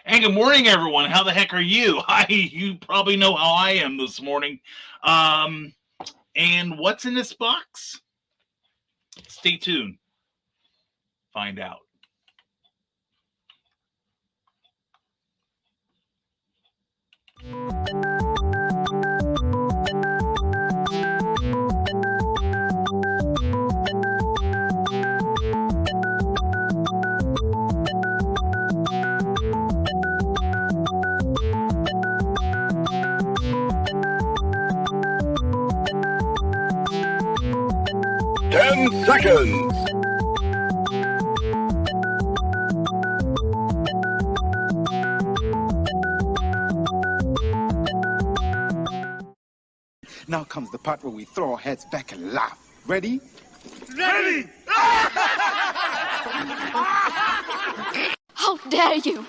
And good morning, everyone. How the heck are you? You probably know how I am this morning. Um, and what's in this box? Stay tuned. Find out. Seconds. Now comes the part where we throw our heads back and laugh. Ready? Ready! How dare you!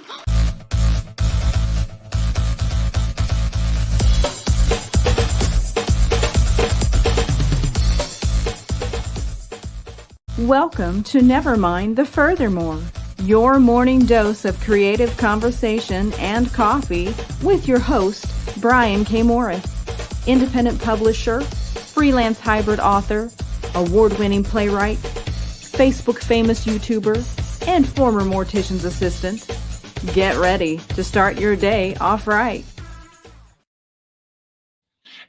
Welcome to Nevermind the Furthermore, your morning dose of creative conversation and coffee with your host, Brian K. Morris, independent publisher, freelance hybrid author, award-winning playwright, Facebook famous YouTuber, and former mortician's assistant. Get ready to start your day off right.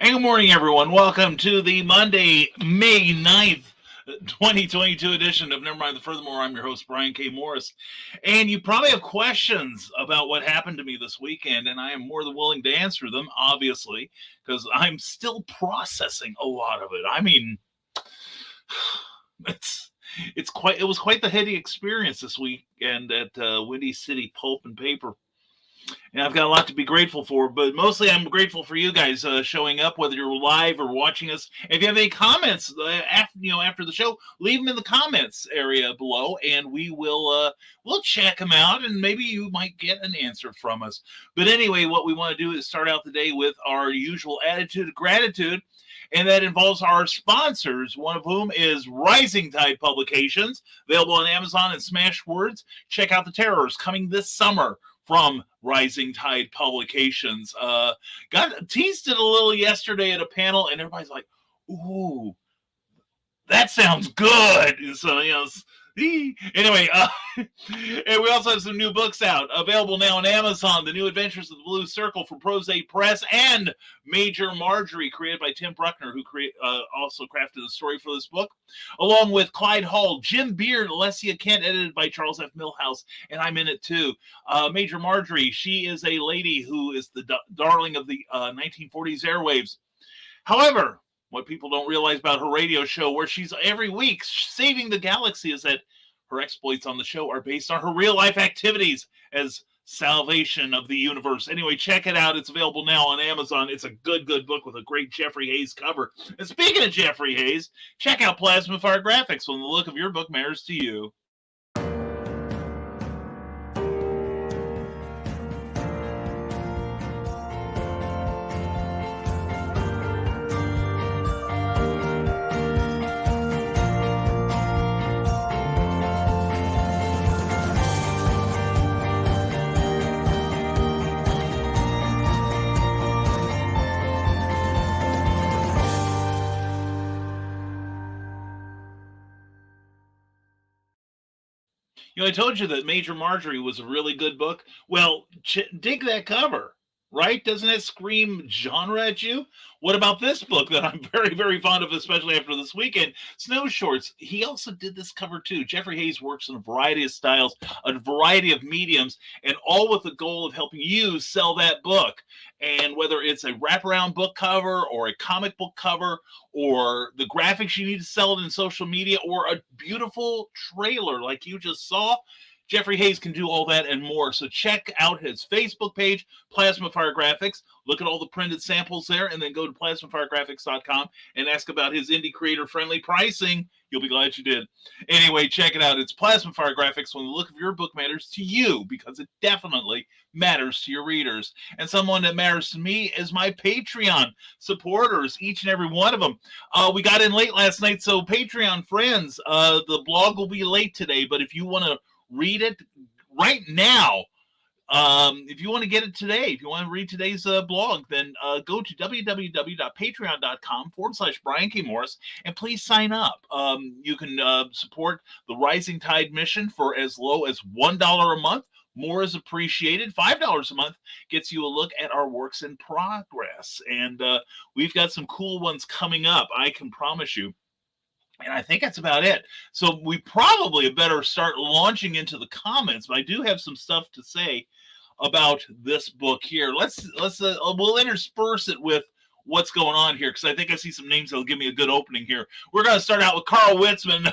And good morning, everyone. Welcome to the Monday, May 9th, 2022 edition of Nevermind the Furthermore. I'm your host, Brian K. Morris. And you probably have questions about what happened to me this weekend, and I am more than willing to answer them, obviously, because I'm still processing a lot of it. I mean, it was quite the heady experience this weekend at Windy City Pulp and Paper. And I've got a lot to be grateful for, but mostly I'm grateful for you guys showing up, whether you're live or watching us. If you have any comments after the show, leave them in the comments area below, and we'll check them out, and maybe you might get an answer from us. But anyway, what we want to do is start out the day with our usual attitude of gratitude, and that involves our sponsors, one of whom is Rising Tide Publications, available on Amazon and Smashwords. Check out The Terrors, coming this summer from Rising Tide Publications. Got teased it a little yesterday at a panel, and everybody's like, ooh, that sounds good. So, anyway, and we also have some new books out, available now on Amazon. The New Adventures of the Blue Circle from Prose Press, and Major Marjorie, created by Tim Bruckner, who also crafted the story for this book, along with Clyde Hall, Jim Beard, Alessia Kent, edited by Charles F. Milhouse, and I'm in it too. Major Marjorie, she is a lady who is the darling of the 1940s airwaves. However, what people don't realize about her radio show, where she's every week saving the galaxy, is that her exploits on the show are based on her real-life activities as salvation of the universe. Anyway, check it out. It's available now on Amazon. It's a good book with a great Jeffrey Hayes cover. And speaking of Jeffrey Hayes, check out Plasma Fire Graphics when the look of your book matters to you. I told you that Major Marjorie was a really good book. Well, dig that cover, right? Doesn't it scream genre at you? What about this book that I'm very, very fond of, especially after this weekend? Snow Shorts. He also did this cover too. Jeffrey Hayes works in a variety of styles, a variety of mediums, and all with the goal of helping you sell that book. And whether it's a wraparound book cover or a comic book cover or the graphics you need to sell it in social media or a beautiful trailer like you just saw, Jeffrey Hayes can do all that and more. So check out his Facebook page, Plasma Fire Graphics. Look at all the printed samples there, and then go to plasmafiregraphics.com and ask about his indie creator-friendly pricing. You'll be glad you did. Anyway, check it out. It's Plasma Fire Graphics when the look of your book matters to you, because it definitely matters to your readers. And someone that matters to me is my Patreon supporters, each and every one of them. We got in late last night, so Patreon friends, the blog will be late today, but if you want to read it right now, if you want to get it today, if you want to read today's blog, then go to www.patreon.com/Brian K. Morris and please sign up. You can support the Rising Tide mission for as low as $1 a month. More is appreciated. $5 a month gets you a look at our works in progress. And we've got some cool ones coming up, I can promise you. And I think that's about it. So we probably better start launching into the comments, but I do have some stuff to say about this book here. We'll intersperse it with what's going on here, because I think I see some names that'll give me a good opening here. We're going to start out with Carl Witzman.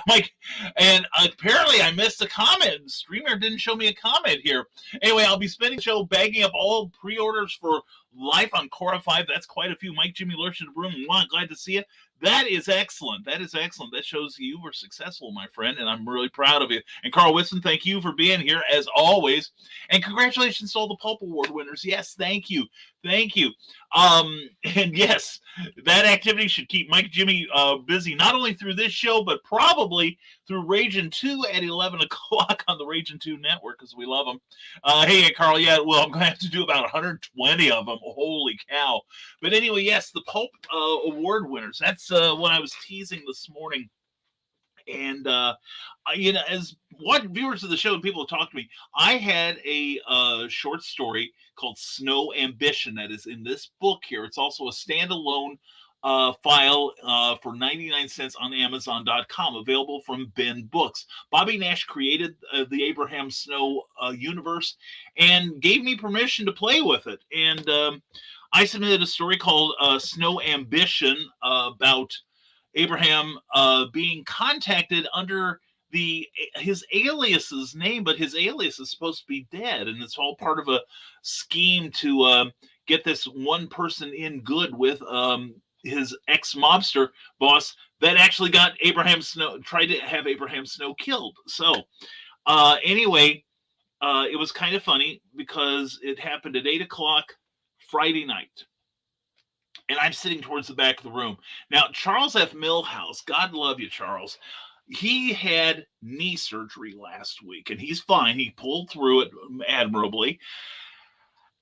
And apparently I missed a comment. StreamYard didn't show me a comment here. Anyway, I'll be spending the show bagging up all pre-orders for Life on Korra 5. That's quite a few. Mike, Jimmy, Lurch in the room. Glad to see you. That is excellent. That is excellent. That shows you were successful, my friend, and I'm really proud of you. And Carl Whitson, thank you for being here, as always. And congratulations to all the Pulp Award winners. Yes, thank you. Thank you. And yes, that activity should keep Mike Jimmy busy, not only through this show, but probably through Raging 2 at 11 o'clock on the Raging 2 network, because we love them. Hey, Carl, yeah, well, I'm going to have to do about 120 of them. Holy cow. But anyway, yes, the Pulp Award winners. That's what I was teasing this morning. And, as what viewers of the show and people have talked to me, I had a short story called Snow Ambition that is in this book here. It's also a standalone file for 99 cents on Amazon.com, available from Ben Books. Bobby Nash created the Abraham Snow universe and gave me permission to play with it. And I submitted a story called Snow Ambition about Abraham being contacted under his alias's name, but his alias is supposed to be dead, and it's all part of a scheme to get this one person in good with his ex-mobster boss that actually got tried to have Abraham Snow killed. So anyway, it was kind of funny because it happened at 8 o'clock Friday night. And I'm sitting towards the back of the room. Now, Charles F. Millhouse, God love you, Charles. He had knee surgery last week, and he's fine. He pulled through it admirably.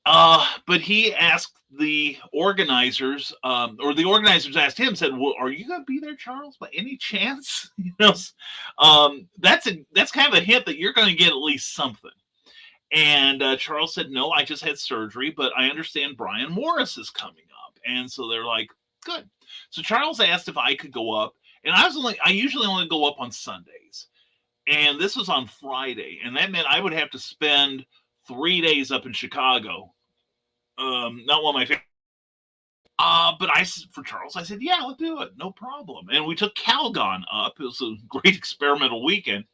But he asked the organizers, or the organizers asked him, said, "Well, are you going to be there, Charles, by any chance?" That's kind of a hint that you're going to get at least something. And Charles said, "No, I just had surgery, but I understand Brian Morris is coming up." And so they're like, "Good." So Charles asked if I could go up, and I usually only go up on Sundays, and this was on Friday, and that meant I would have to spend 3 days up in Chicago. Not one of my favorite. But for Charles, I said, "Yeah, I'll do it, no problem." And we took Calgon up. It was a great experimental weekend.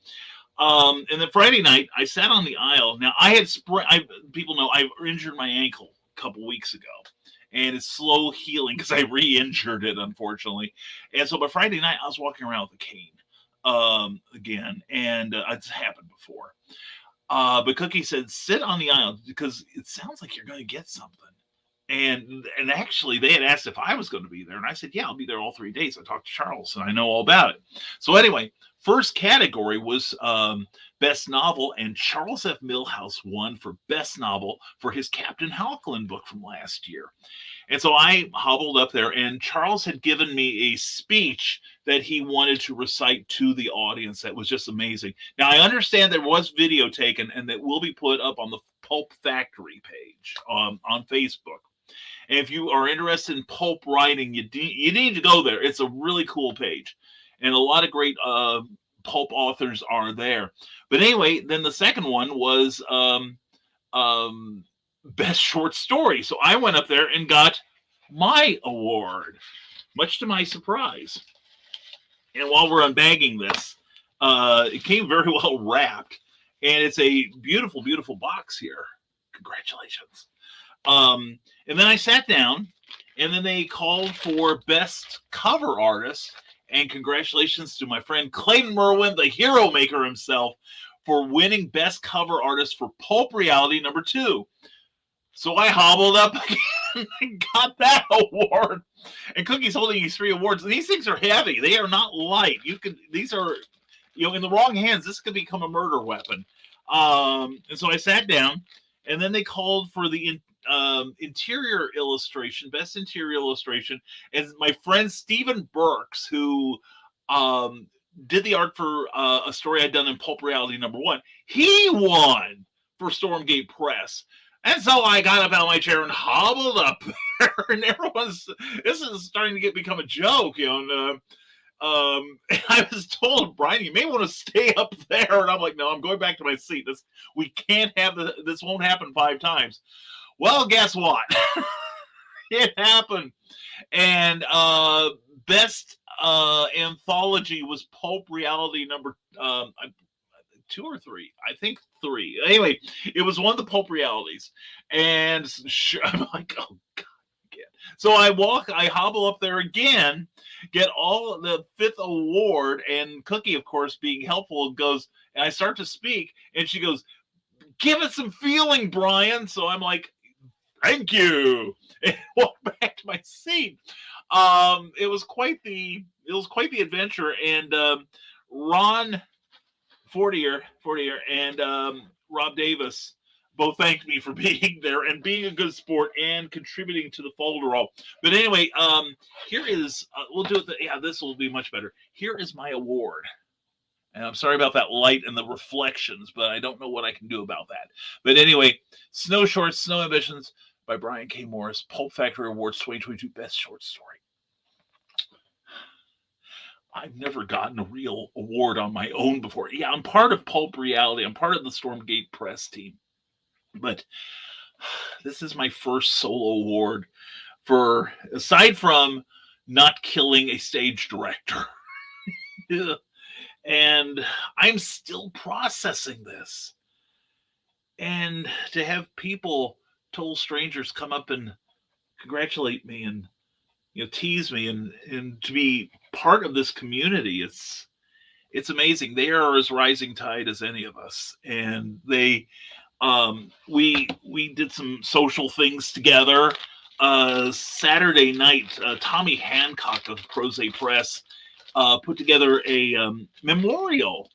And then Friday night, I sat on the aisle. Now, people know I injured my ankle a couple weeks ago, and it's slow healing because I re-injured it, unfortunately. And so by Friday night, I was walking around with a cane again, and it's happened before. But Cookie said, "Sit on the aisle because it sounds like you're going to get something." And actually, they had asked if I was going to be there, and I said, "Yeah, I'll be there all 3 days." I talked to Charles, and I know all about it. So anyway, first category was Best Novel, and Charles F. Millhouse won for Best Novel for his Captain Halkland book from last year. And so I hobbled up there, and Charles had given me a speech that he wanted to recite to the audience that was just amazing. Now, I understand there was video taken, and that will be put up on the Pulp Factory page on Facebook. And if you are interested in pulp writing, you need to go there. It's a really cool page. And a lot of great pulp authors are there. But anyway, then the second one was Best Short Story. So I went up there and got my award, much to my surprise. And while we're unbagging this, it came very well wrapped. And it's a beautiful, beautiful box here. Congratulations. And then I sat down, and then they called for Best Cover Artist. And congratulations to my friend Clayton Merwin, the hero maker himself, for winning Best Cover Artist for Pulp Reality #2. So I hobbled up again and got that award. And Cookie's holding these 3 awards. And these things are heavy. They are not light. These are, in the wrong hands, this could become a murder weapon. And so I sat down, And then they called for the interior illustration, best interior illustration, and my friend Stephen Burks, who did the art for a story I'd done in Pulp Reality #1, he won for Stormgate Press. And so I got up out of my chair and hobbled up there, and this is starting to become a joke, and I was told, Brian, you may want to stay up there, and I'm like, no, I'm going back to my seat. We can't have this won't happen 5 times. Well, guess what? It happened, and best anthology was Pulp Reality number 2 or 3, I think 3. Anyway, it was one of the Pulp Realities, and I'm like, oh god. So I hobble up there again, get all the 5th award, and Cookie, of course, being helpful, goes, and I start to speak, and she goes, give it some feeling, Brian. So I'm like, thank you, and walk back to my seat. It was quite the adventure, and Ron Fortier and Rob Davis both thanked me for being there and being a good sport and contributing to the folderol. But anyway, here is we'll do it. This will be much better. Here is my award. And I'm sorry about that light and the reflections, but I don't know what I can do about that. But anyway, Snow Shorts, Snow Ambitions by Brian K. Morris, Pulp Factory Awards 2022 Best Short Story. I've never gotten a real award on my own before. Yeah, I'm part of Pulp Reality. I'm part of the Stormgate Press team. But this is my first solo award for, aside from not killing a stage director. And I'm still processing this. And to have people, total strangers, come up and congratulate me and tease me and to be part of this community, it's amazing. They are as rising tide as any of us, and they we did some social things together. Saturday night, Tommy Hancock of Prose Press put together a memorial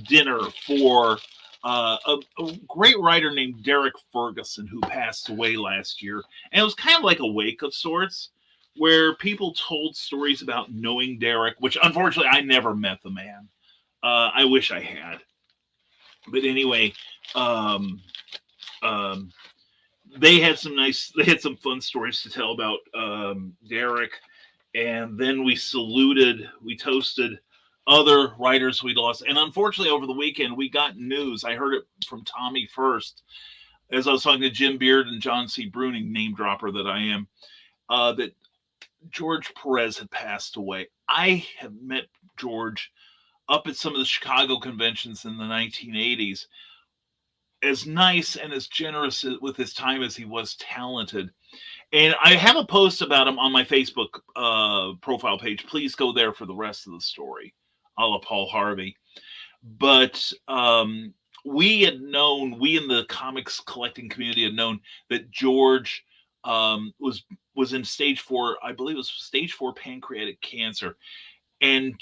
dinner for a great writer named Derek Ferguson, who passed away last year. And it was kind of like a wake of sorts, where people told stories about knowing Derek, which unfortunately I never met the man. I wish I had. But anyway, they had some fun stories to tell about Derek. And then we toasted other writers we'd lost. And unfortunately, over the weekend, we got news. I heard it from Tommy first, as I was talking to Jim Beard and John C. Bruning, name dropper that I am, that George Perez had passed away. I have met George up at some of the Chicago conventions in the 1980s. As nice and as generous with his time as he was talented. And I have a post about him on my Facebook profile page. Please go there for the rest of the story, a la Paul Harvey. But we in the comics collecting community had known that George was in stage 4, I believe it was stage 4 pancreatic cancer. And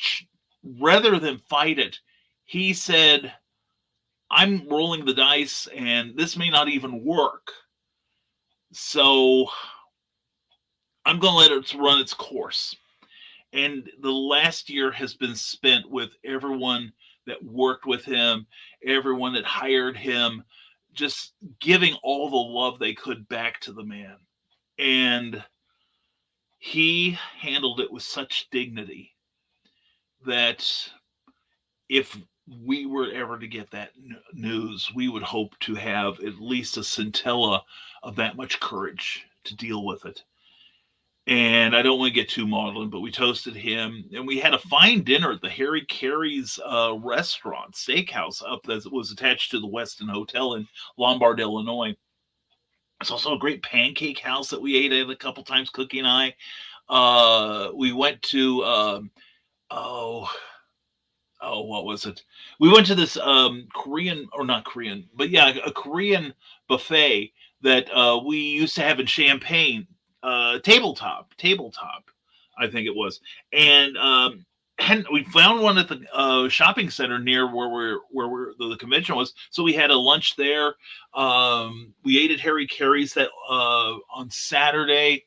rather than fight it, he said, I'm rolling the dice and this may not even work. So I'm going to let it run its course. And the last year has been spent with everyone that worked with him, everyone that hired him, just giving all the love they could back to the man. And he handled it with such dignity that if we were ever to get that news, we would hope to have at least a scintilla of that much courage to deal with it. And I don't want to get too maudlin, but we toasted him, and we had a fine dinner at the Harry Carey's restaurant, steakhouse, up that was attached to the Westin Hotel in Lombard, Illinois. It's also a great pancake house that we ate at a couple times, Cookie and I. We went to what was it? We went to this Korean, or not Korean, but yeah, a Korean buffet that we used to have in Champaign, tabletop, I think it was. And we found one at the shopping center near the convention was. So we had a lunch there. We ate at Harry Carey's that on Saturday.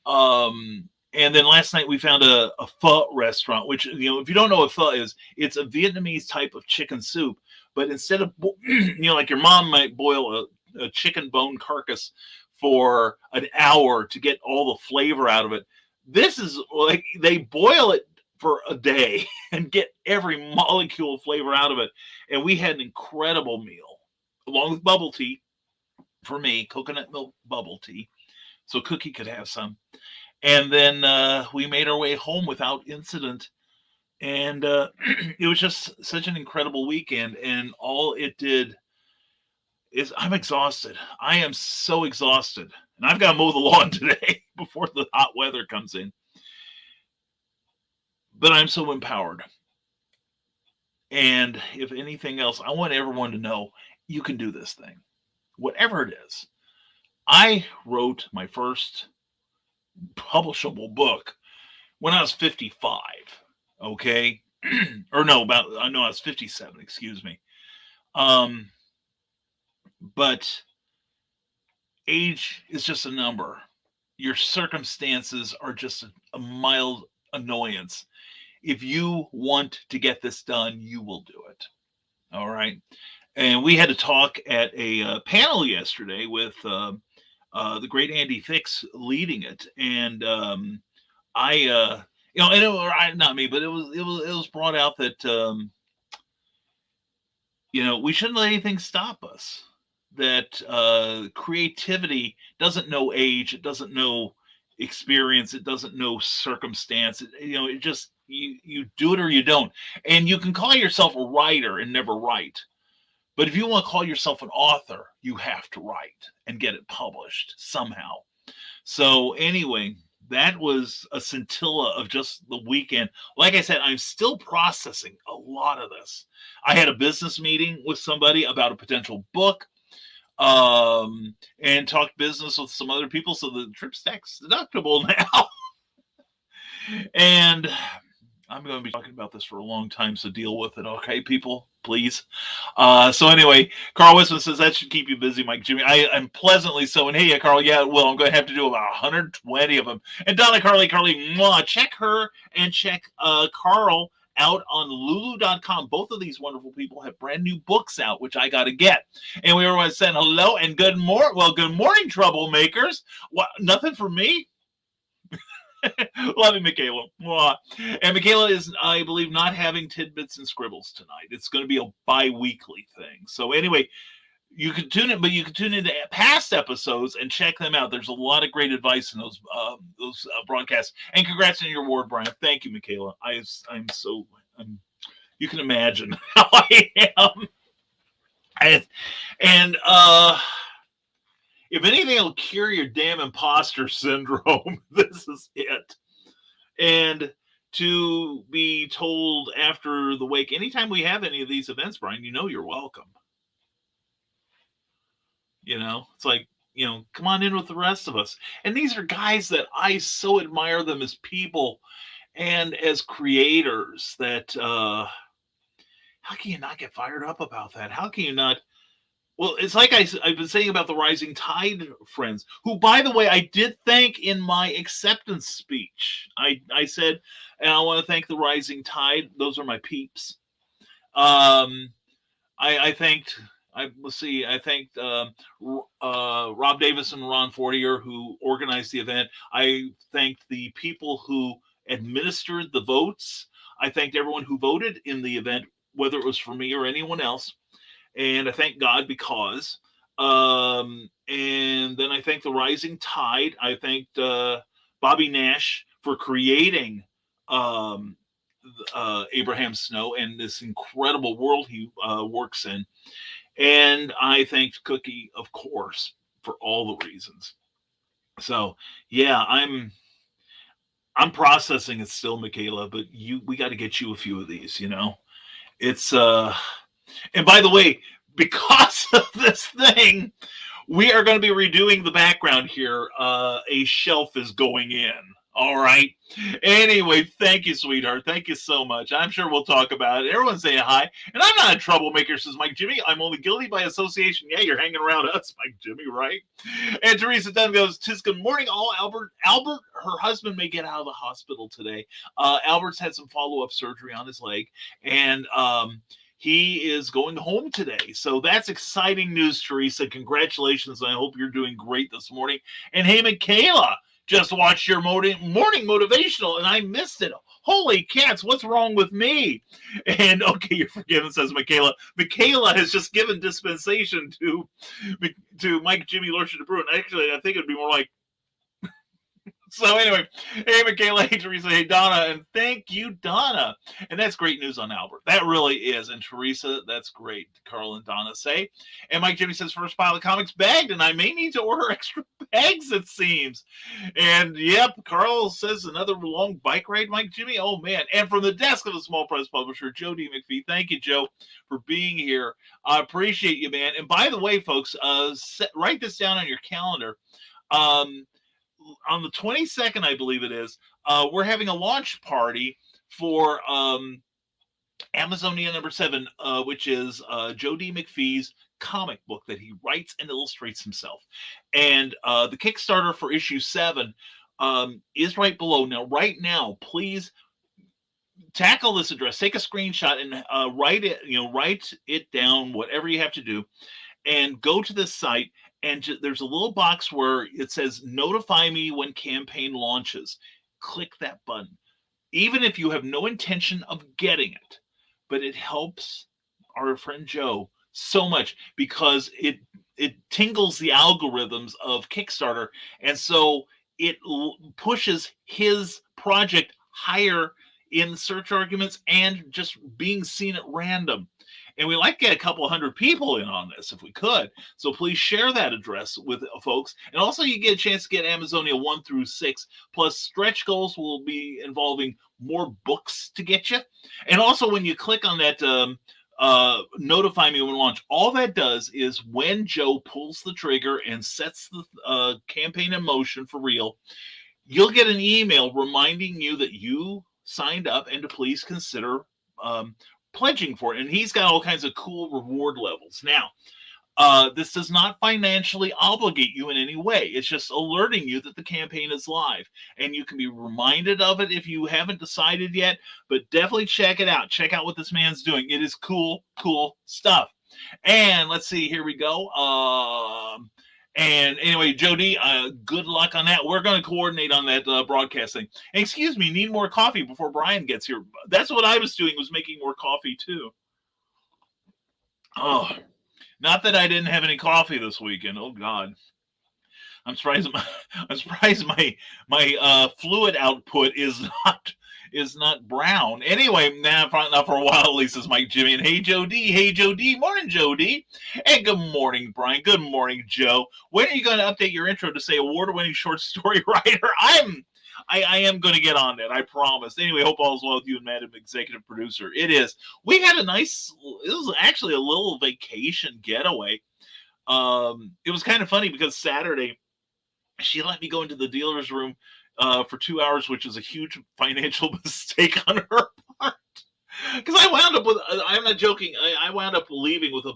And then last night we found a pho restaurant, which, if you don't know what pho is, it's a Vietnamese type of chicken soup. But instead of, like your mom might boil a chicken bone carcass for an hour to get all the flavor out of it, this is like they boil it for a day and get every molecule of flavor out of it. And we had an incredible meal along with bubble tea for me, coconut milk bubble tea, so Cookie could have some. And then we made our way home without incident. And it was just such an incredible weekend. And all it did is I'm exhausted. I am so exhausted. And I've got to mow the lawn today before the hot weather comes in. But I'm so empowered. And if anything else, I want everyone to know you can do this thing, whatever it is. I wrote my first publishable book when I was 55. Okay. Or no, I was 57, excuse me. But age is just a number. Your circumstances are just a mild annoyance. If you want to get this done, you will do it. All right. And we had to talk at a panel yesterday with the great Andy Thicks leading it, and and not me, but it was brought out that we shouldn't let anything stop us. That creativity doesn't know age, it doesn't know experience, it doesn't know circumstance. It just you do it or you don't. And you can call yourself a writer and never write. But if you want to call yourself an author, you have to write and get it published somehow. So anyway, that was a scintilla of just the weekend. Like I said, I'm still processing a lot of this. I had a business meeting with somebody about a potential book, and talked business with some other people. So the trip's tax deductible now. And I'm going to be talking about this for a long time, so deal with it, okay, people, please. So anyway, Carl Wisman says that should keep you busy, Mike Jimmy. I'm pleasantly so. And hey, Carl, yeah, well, I'm going to have to do about 120 of them. And Donna Carly, mwah, check her and check Carl out on lulu.com. Both of these wonderful people have brand new books out, which I got to get. And we were saying hello and good morning. Well, good morning, troublemakers. What? Nothing for me? Love you, Michaela. And Michaela is, I believe, not having tidbits and scribbles tonight. It's going to be a bi-weekly thing. So anyway, you can tune in, but you can tune into past episodes and check them out. There's a lot of great advice in those broadcasts. And congrats on your award, Brian. Thank you, Michaela. You can imagine how I am. And if anything will cure your damn imposter syndrome, this is it. And to be told after the wake, anytime we have any of these events, Brian, you're welcome. It's like, come on in with the rest of us. And these are guys that I so admire them as people and as creators that, how can you not get fired up about that? How can you not? Well, it's like I've been saying about the Rising Tide friends, who, by the way, I did thank in my acceptance speech. I said, and I want to thank the Rising Tide. Those are my peeps. I thanked Rob Davis and Ron Fortier, who organized the event. I thanked the people who administered the votes. I thanked everyone who voted in the event, whether it was for me or anyone else. And I thank God because, and then I thank the Rising Tide. I thanked Bobby Nash for creating Abraham Snow and this incredible world he works in. And I thanked Cookie, of course, for all the reasons. So yeah, I'm processing it still, Michaela, but we got to get you a few of these, It's and by the way, because of this thing, we are going to be redoing the background here. A shelf is going in. All right. Anyway, thank you, sweetheart. Thank you so much. I'm sure we'll talk about it. Everyone's saying hi. And I'm not a troublemaker, says Mike Jimmy. I'm only guilty by association. Yeah, you're hanging around us, Mike Jimmy, right? And Teresa Dunn goes, "Tis good morning, all. Albert, her husband may get out of the hospital today. Albert's had some follow-up surgery on his leg. And he is going home today. So that's exciting news, Teresa. Congratulations. I hope you're doing great this morning. And hey, Michaela, just watched your morning motivational and I missed it. Holy cats, what's wrong with me? And okay, you're forgiven, says Michaela. Michaela has just given dispensation to Mike, Jimmy, Lordship, de Bruin. Actually, I think it'd be more like. So anyway, hey Michaela, hey Teresa, hey Donna, and thank you, Donna. And that's great news on Albert. That really is. And Teresa, that's great. Carl and Donna say. And Mike Jimmy says, first pile of comics bagged, and I may need to order extra bags, it seems. And yep, Carl says another long bike ride, Mike Jimmy. Oh man. And from the desk of the small press publisher, Joe D. McPhee. Thank you, Joe, for being here. I appreciate you, man. And by the way, folks, write this down on your calendar. On the 22nd, I believe it is, we're having a launch party for Amazonia #7, which is Joe D. McPhee's comic book that he writes and illustrates himself. And the Kickstarter for issue 7 is right below. Now, right now, please tackle this address, take a screenshot and write it down, whatever you have to do, and go to this site. And there's a little box where it says, notify me when campaign launches. Click that button. Even if you have no intention of getting it, but it helps our friend Joe so much because it tingles the algorithms of Kickstarter. And so it pushes his project higher in search arguments and just being seen at random. And we like to get a couple hundred people in on this if we could. So please share that address with folks. And also you get a chance to get Amazonia 1 through 6. Plus stretch goals will be involving more books to get you. And also when you click on that notify me when launch, all that does is when Joe pulls the trigger and sets the campaign in motion for real, you'll get an email reminding you that you signed up and to please consider pledging for it. And he's got all kinds of cool reward levels. Now, this does not financially obligate you in any way. It's just alerting you that the campaign is live. And you can be reminded of it if you haven't decided yet, but definitely check it out. Check out what this man's doing. It is cool stuff. And let's see, here we go. And anyway, Jody, good luck on that. We're going to coordinate on that broadcasting. And excuse me, need more coffee before Brian gets here. That's what I was doing, was making more coffee too. Oh, not that I didn't have any coffee this weekend. Oh God, I'm surprised. My fluid output is not brown. Anyway, not for a while, at least, is Mike Jimmy. And hey, Joe D. Hey, Joe D. Morning, Joe D. And good morning, Brian. Good morning, Joe. When are you going to update your intro to say award-winning short story writer? I am going to get on that. I promise. Anyway, hope all is well with you and Madam Executive Producer. It is. We had it was actually a little vacation getaway. It was kind of funny because Saturday, she let me go into the dealer's room for 2 hours, which is a huge financial mistake on her part. Because I wound up with, I'm not joking, I wound up leaving with a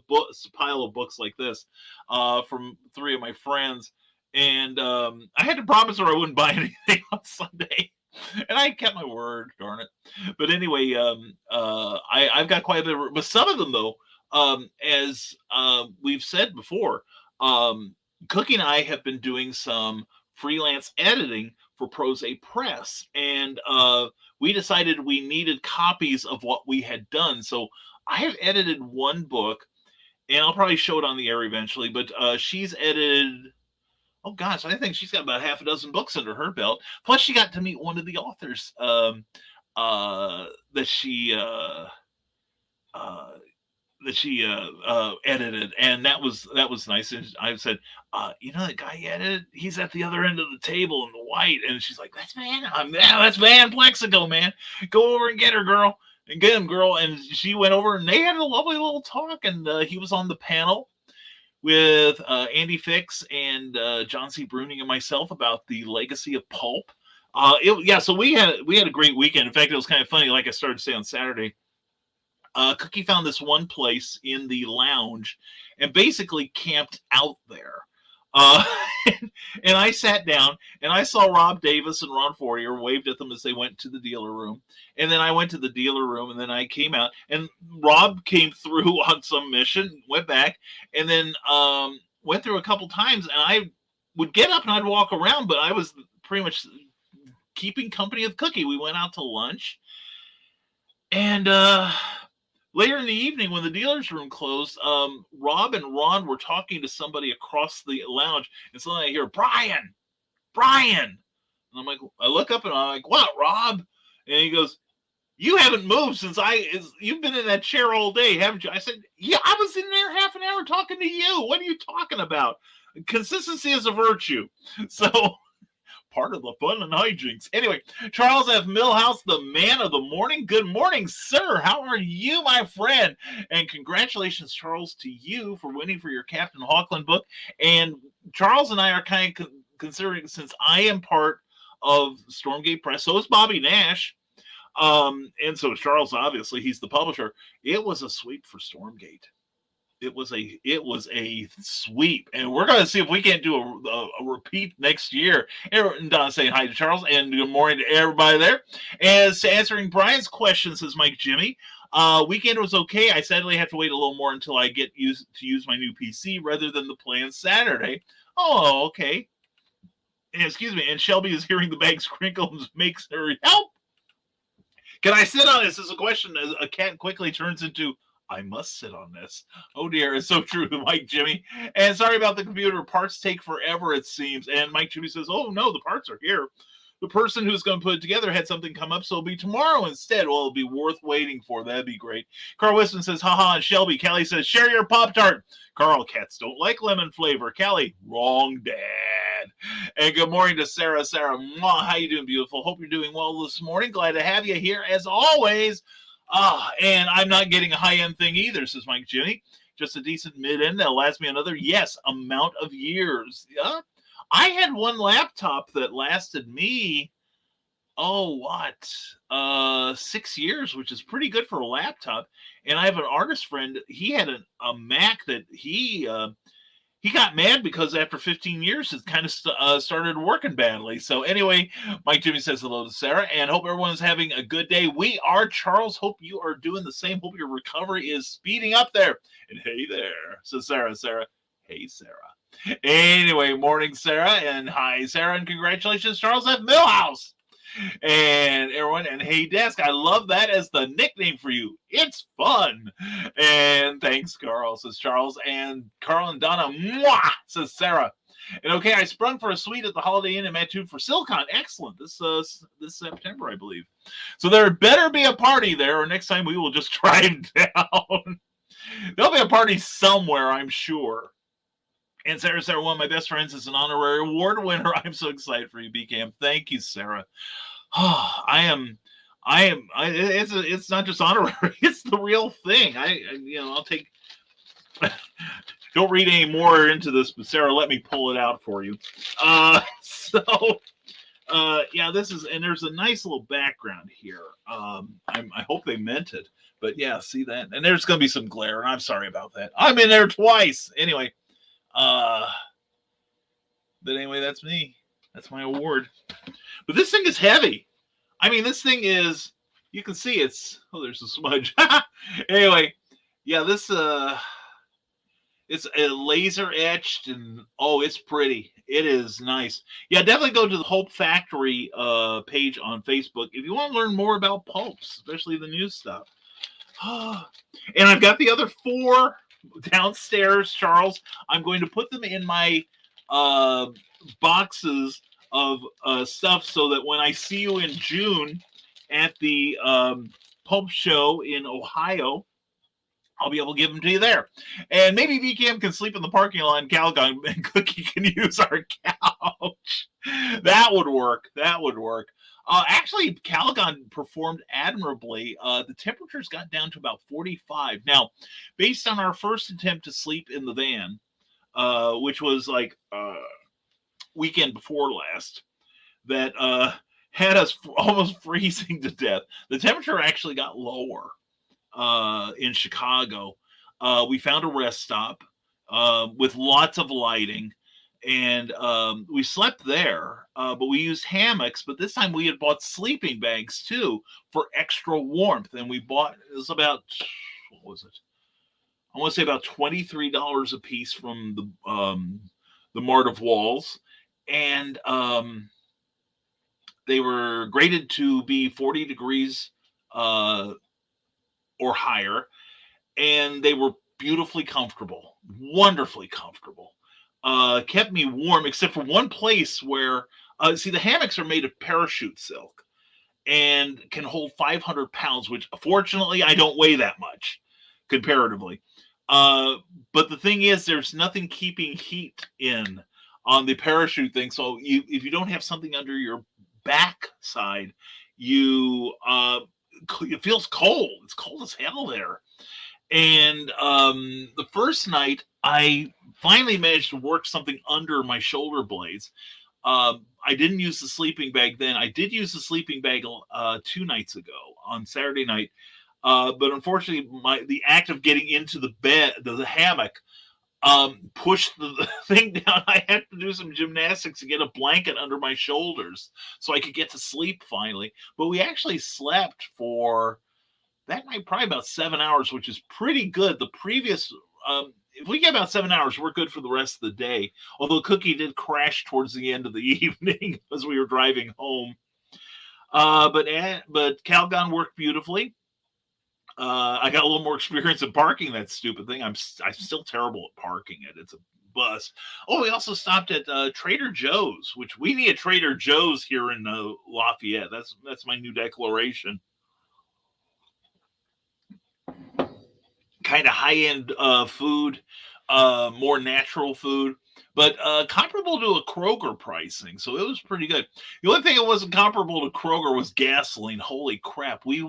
pile of books like this from 3 of my friends. And I had to promise her I wouldn't buy anything on Sunday. And I kept my word, darn it. But anyway, I've got quite a bit but some of them, though, as we've said before, Cookie and I have been doing some freelance editing for Prose Press, and we decided we needed copies of what we had done. So I have edited one book, and I'll probably show it on the air eventually, but she's edited, oh gosh, I think she's got about half a dozen books under her belt. Plus she got to meet one of the authors that she edited, and that was nice. And I said, that guy edited, he's at the other end of the table in the white. And she's like, that's Van Plexico, man. Go over and get her, girl, and get him, girl. And she went over, and they had a lovely little talk. And he was on the panel with Andy Fix and John C. Bruning and myself about the legacy of Pulp. So we had a great weekend. In fact, it was kind of funny. Like I started to say on Saturday, Cookie found this one place in the lounge and basically camped out there. Uh, and I sat down and I saw Rob Davis and Ron Fourier, waved at them as they went to the dealer room. And then I went to the dealer room and then I came out and Rob came through on some mission, went back, and then went through a couple times. And I would get up and I'd walk around, but I was pretty much keeping company with Cookie. We went out to lunch. And later in the evening, when the dealer's room closed, Rob and Ron were talking to somebody across the lounge, and suddenly I hear, Brian. And I'm like, I look up and I'm like, what, Rob? And he goes, you haven't moved since you've been in that chair all day, haven't you? I said, yeah, I was in there half an hour talking to you. What are you talking about? Consistency is a virtue. So part of the fun and hijinks. Anyway, Charles F. Millhouse, the man of the morning. Good morning, sir. How are you, my friend? And congratulations, Charles, to you for winning for your Captain Hawkland book. And Charles and I are kind of considering, since I am part of Stormgate Press, so is Bobby Nash. And so Charles, obviously, he's the publisher. It was a sweep for Stormgate. It was a sweep, and we're going to see if we can't do a repeat next year. And Don saying hi to Charles, and good morning to everybody there. As to answering Brian's question, says Mike Jimmy, weekend was okay. I sadly have to wait a little more until I get used to use my new PC rather than the planned Saturday. Oh, okay. And, excuse me. And Shelby is hearing the bags crinkle and makes her help. Can I sit on this? This is a question. A cat quickly turns into, I must sit on this. Oh dear, it's so true, Mike Jimmy. And sorry about the computer. Parts take forever, it seems. And Mike Jimmy says, oh no, the parts are here. The person who's going to put it together had something come up, so it'll be tomorrow instead. Well, it'll be worth waiting for. That'd be great. Carl Weston says, haha, and Shelby. Callie says, share your Pop-Tart. Carl, cats don't like lemon flavor. Callie, wrong dad. And good morning to Sarah. Sarah, mwah, how you doing, beautiful? Hope you're doing well this morning. Glad to have you here as always. And I'm not getting a high-end thing either, says Mike Jimmy. Just a decent mid-end that'll last me another, amount of years. Yeah. I had one laptop that lasted me, 6 years, which is pretty good for a laptop. And I have an artist friend. He had a Mac that he got mad because after 15 years, it kind of started working badly. So anyway, Mike Jimmy says hello to Sarah and hope everyone's having a good day. We are, Charles. Hope you are doing the same. Hope your recovery is speeding up there. And hey there, says Sarah. Sarah, hey, Sarah. Anyway, morning, Sarah. And hi, Sarah. And congratulations, Charles F. Millhouse. And everyone, and hey, Desk, I love that as the nickname for you. It's fun. And thanks, Carl, says Charles. And Carl and Donna, mwah, says Sarah. And okay, I sprung for a suite at the Holiday Inn in Mattoon for Silicon. Excellent. This September, I believe. So there better be a party there, or next time we will just drive down. There'll be a party somewhere, I'm sure. And Sarah, one of my best friends, is an honorary award winner. I'm so excited for you, BCAM. Thank you, Sarah. It's not just honorary; it's the real thing. I'll take. Don't read any more into this, but Sarah, let me pull it out for you. This is, and there's a nice little background here. I hope they meant it, but yeah, see that, and there's going to be some glare, and I'm sorry about that. I'm in there twice, anyway. But anyway, that's me. That's my award. But this thing is heavy. I mean, this thing is, you can see there's a smudge. Anyway, yeah, this, it's a laser etched and, it's pretty. It is nice. Yeah, definitely go to the Hope Factory page on Facebook if you want to learn more about pulps, especially the new stuff. And I've got the other 4 downstairs, Charles. I'm going to put them in my boxes of stuff so that when I see you in June at the Pulp Show in Ohio, I'll be able to give them to you there. And maybe VCAM can sleep in the parking lot and Calgon and Cookie can use our couch. That would work. Actually, Calgon performed admirably. The temperatures got down to about 45. Now, based on our first attempt to sleep in the van, which was like weekend before last, that had us almost freezing to death. The temperature actually got lower in Chicago. We found a rest stop with lots of lighting, and we slept there. But we used hammocks. But this time we had bought sleeping bags too for extra warmth, and we bought it was about what was it? I want to say about $23 a piece from the Mart of Walls, and they were graded to be 40 degrees uh, or higher, and they were beautifully comfortable, wonderfully comfortable. Kept me warm, except for one place where, see, the hammocks are made of parachute silk and can hold 500 pounds, which fortunately I don't weigh that much comparatively. Uh, but the thing is, there's nothing keeping heat in on the parachute thing. So if you don't have something under your back side, you it feels cold. It's cold as hell there. And the first night, I finally managed to work something under my shoulder blades. I didn't use the sleeping bag then. I did use the sleeping bag 2 nights ago on Saturday night. But unfortunately, the act of getting into the bed, the hammock, pushed the thing down. I had to do some gymnastics to get a blanket under my shoulders so I could get to sleep finally. But we actually slept for that night probably about 7 hours, which is pretty good. The previous, if we get about 7 hours, we're good for the rest of the day. Although Cookie did crash towards the end of the evening as we were driving home. But Calgon worked beautifully. I got a little more experience in parking that stupid thing. I'm still terrible at parking it. It's a bus. Oh, we also stopped at Trader Joe's, which we need a Trader Joe's here in Lafayette. That's my new declaration. Kind of high end food, more natural food, but comparable to a Kroger pricing. So it was pretty good. The only thing that wasn't comparable to Kroger was gasoline. Holy crap! We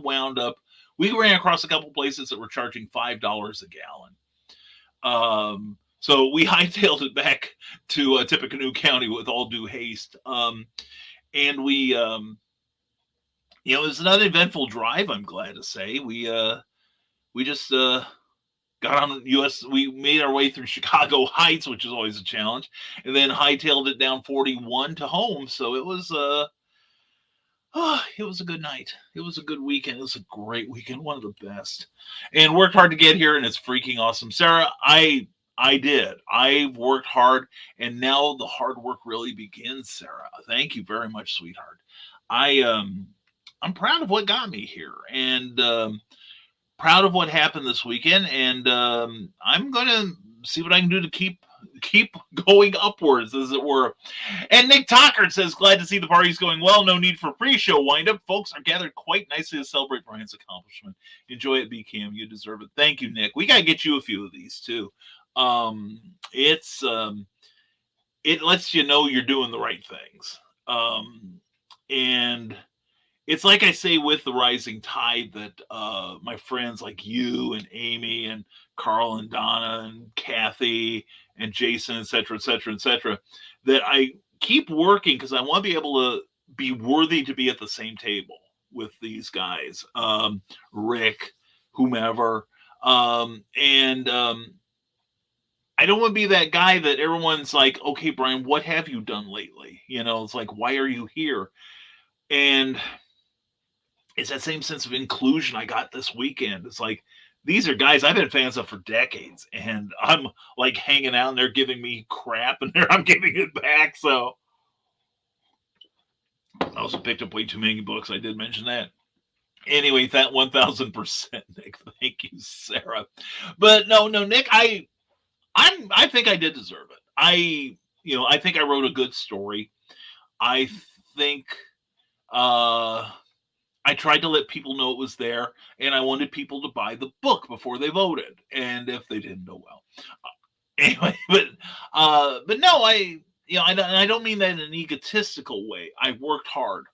ran across a couple places that were charging $5 a gallon. So we hightailed it back to Tippecanoe County with all due haste. And it was another eventful drive. I'm glad to say we just got on US. We made our way through Chicago Heights, which is always a challenge, and then hightailed it down 41 to home. So it was it was a good night. It was a good weekend. It was a great weekend, one of the best. And worked hard to get here, and it's freaking awesome. Sarah, I did. I worked hard, and now the hard work really begins, Sarah. Thank you very much, sweetheart. I'm proud of what got me here, and proud of what happened this weekend, and I'm gonna see what I can do to keep going upwards, as it were. And Nick Tockert says, glad to see the party's going well. No need for pre-show windup. Folks are gathered quite nicely to celebrate Brian's accomplishment. Enjoy it, BCam. You deserve it. Thank you, Nick. We gotta get you a few of these too. It lets you know you're doing the right things. And it's like I say with the rising tide that my friends like you and Amy and Carl and Donna and Kathy and Jason, et cetera, that I keep working because I want to be able to be worthy to be at the same table with these guys, Rick, whomever. I don't want to be that guy that everyone's like, okay, Brian, what have you done lately? It's like, why are you here? And it's that same sense of inclusion I got this weekend. It's like, these are guys I've been fans of for decades, and I'm like hanging out and they're giving me crap and I'm giving it back. So I also picked up way too many books. I did mention that. Anyway, that 1000%, Nick. Thank you, Sarah. But no, Nick, I think I did deserve it. I think I wrote a good story. I think I tried to let people know it was there, and I wanted people to buy the book before they voted. And if they didn't, oh well. Anyway, but no, I don't mean that in an egotistical way. I worked hard,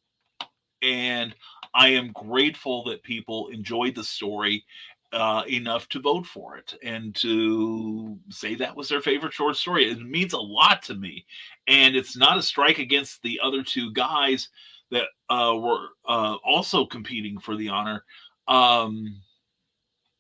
and I am grateful that people enjoyed the story enough to vote for it and to say that was their favorite short story. It means a lot to me, and it's not a strike against the other two guys. that were also competing for the honor.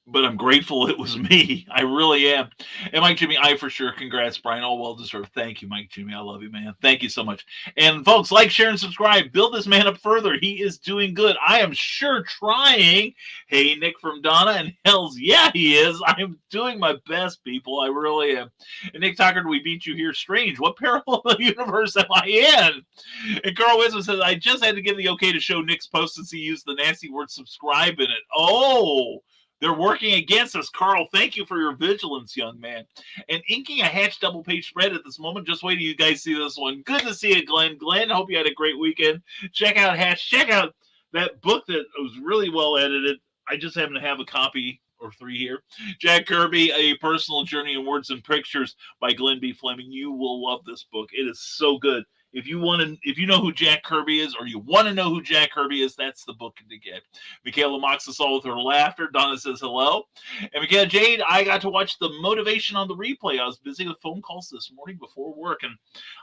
But I'm grateful it was me. I really am. And Mike Jimmy, I for sure. Congrats, Brian. All well deserved. Thank you, Mike Jimmy. I love you, man. Thank you so much. And folks, like, share, and subscribe. Build this man up further. He is doing good. I am sure trying. Hey, Nick from Donna, and hells yeah, he is. I'm doing my best, people. I really am. And Nick Tucker, we beat you here. Strange. What parallel universe am I in? And Carl Wisdom says, I just had to give the okay to show Nick's post since he used the nasty word subscribe in it. Oh, they're working against us. Carl, thank you for your vigilance, young man. And inking a Hatch double-page spread at this moment. Just wait till you guys see this one. Good to see you, Glenn. Glenn, hope you had a great weekend. Check out Hatch. Check out that book that was really well edited. I just happen to have a copy or 3 here. Jack Kirby, A Personal Journey in Words and Pictures by Glenn B. Fleming. You will love this book. It is so good. If you know who Jack Kirby is, or you want to know who Jack Kirby is, that's the book to get. Michaela mocks us all with her laughter. Donna says hello. And Michaela Jade, I got to watch the motivation on the replay. I was busy with phone calls this morning before work, and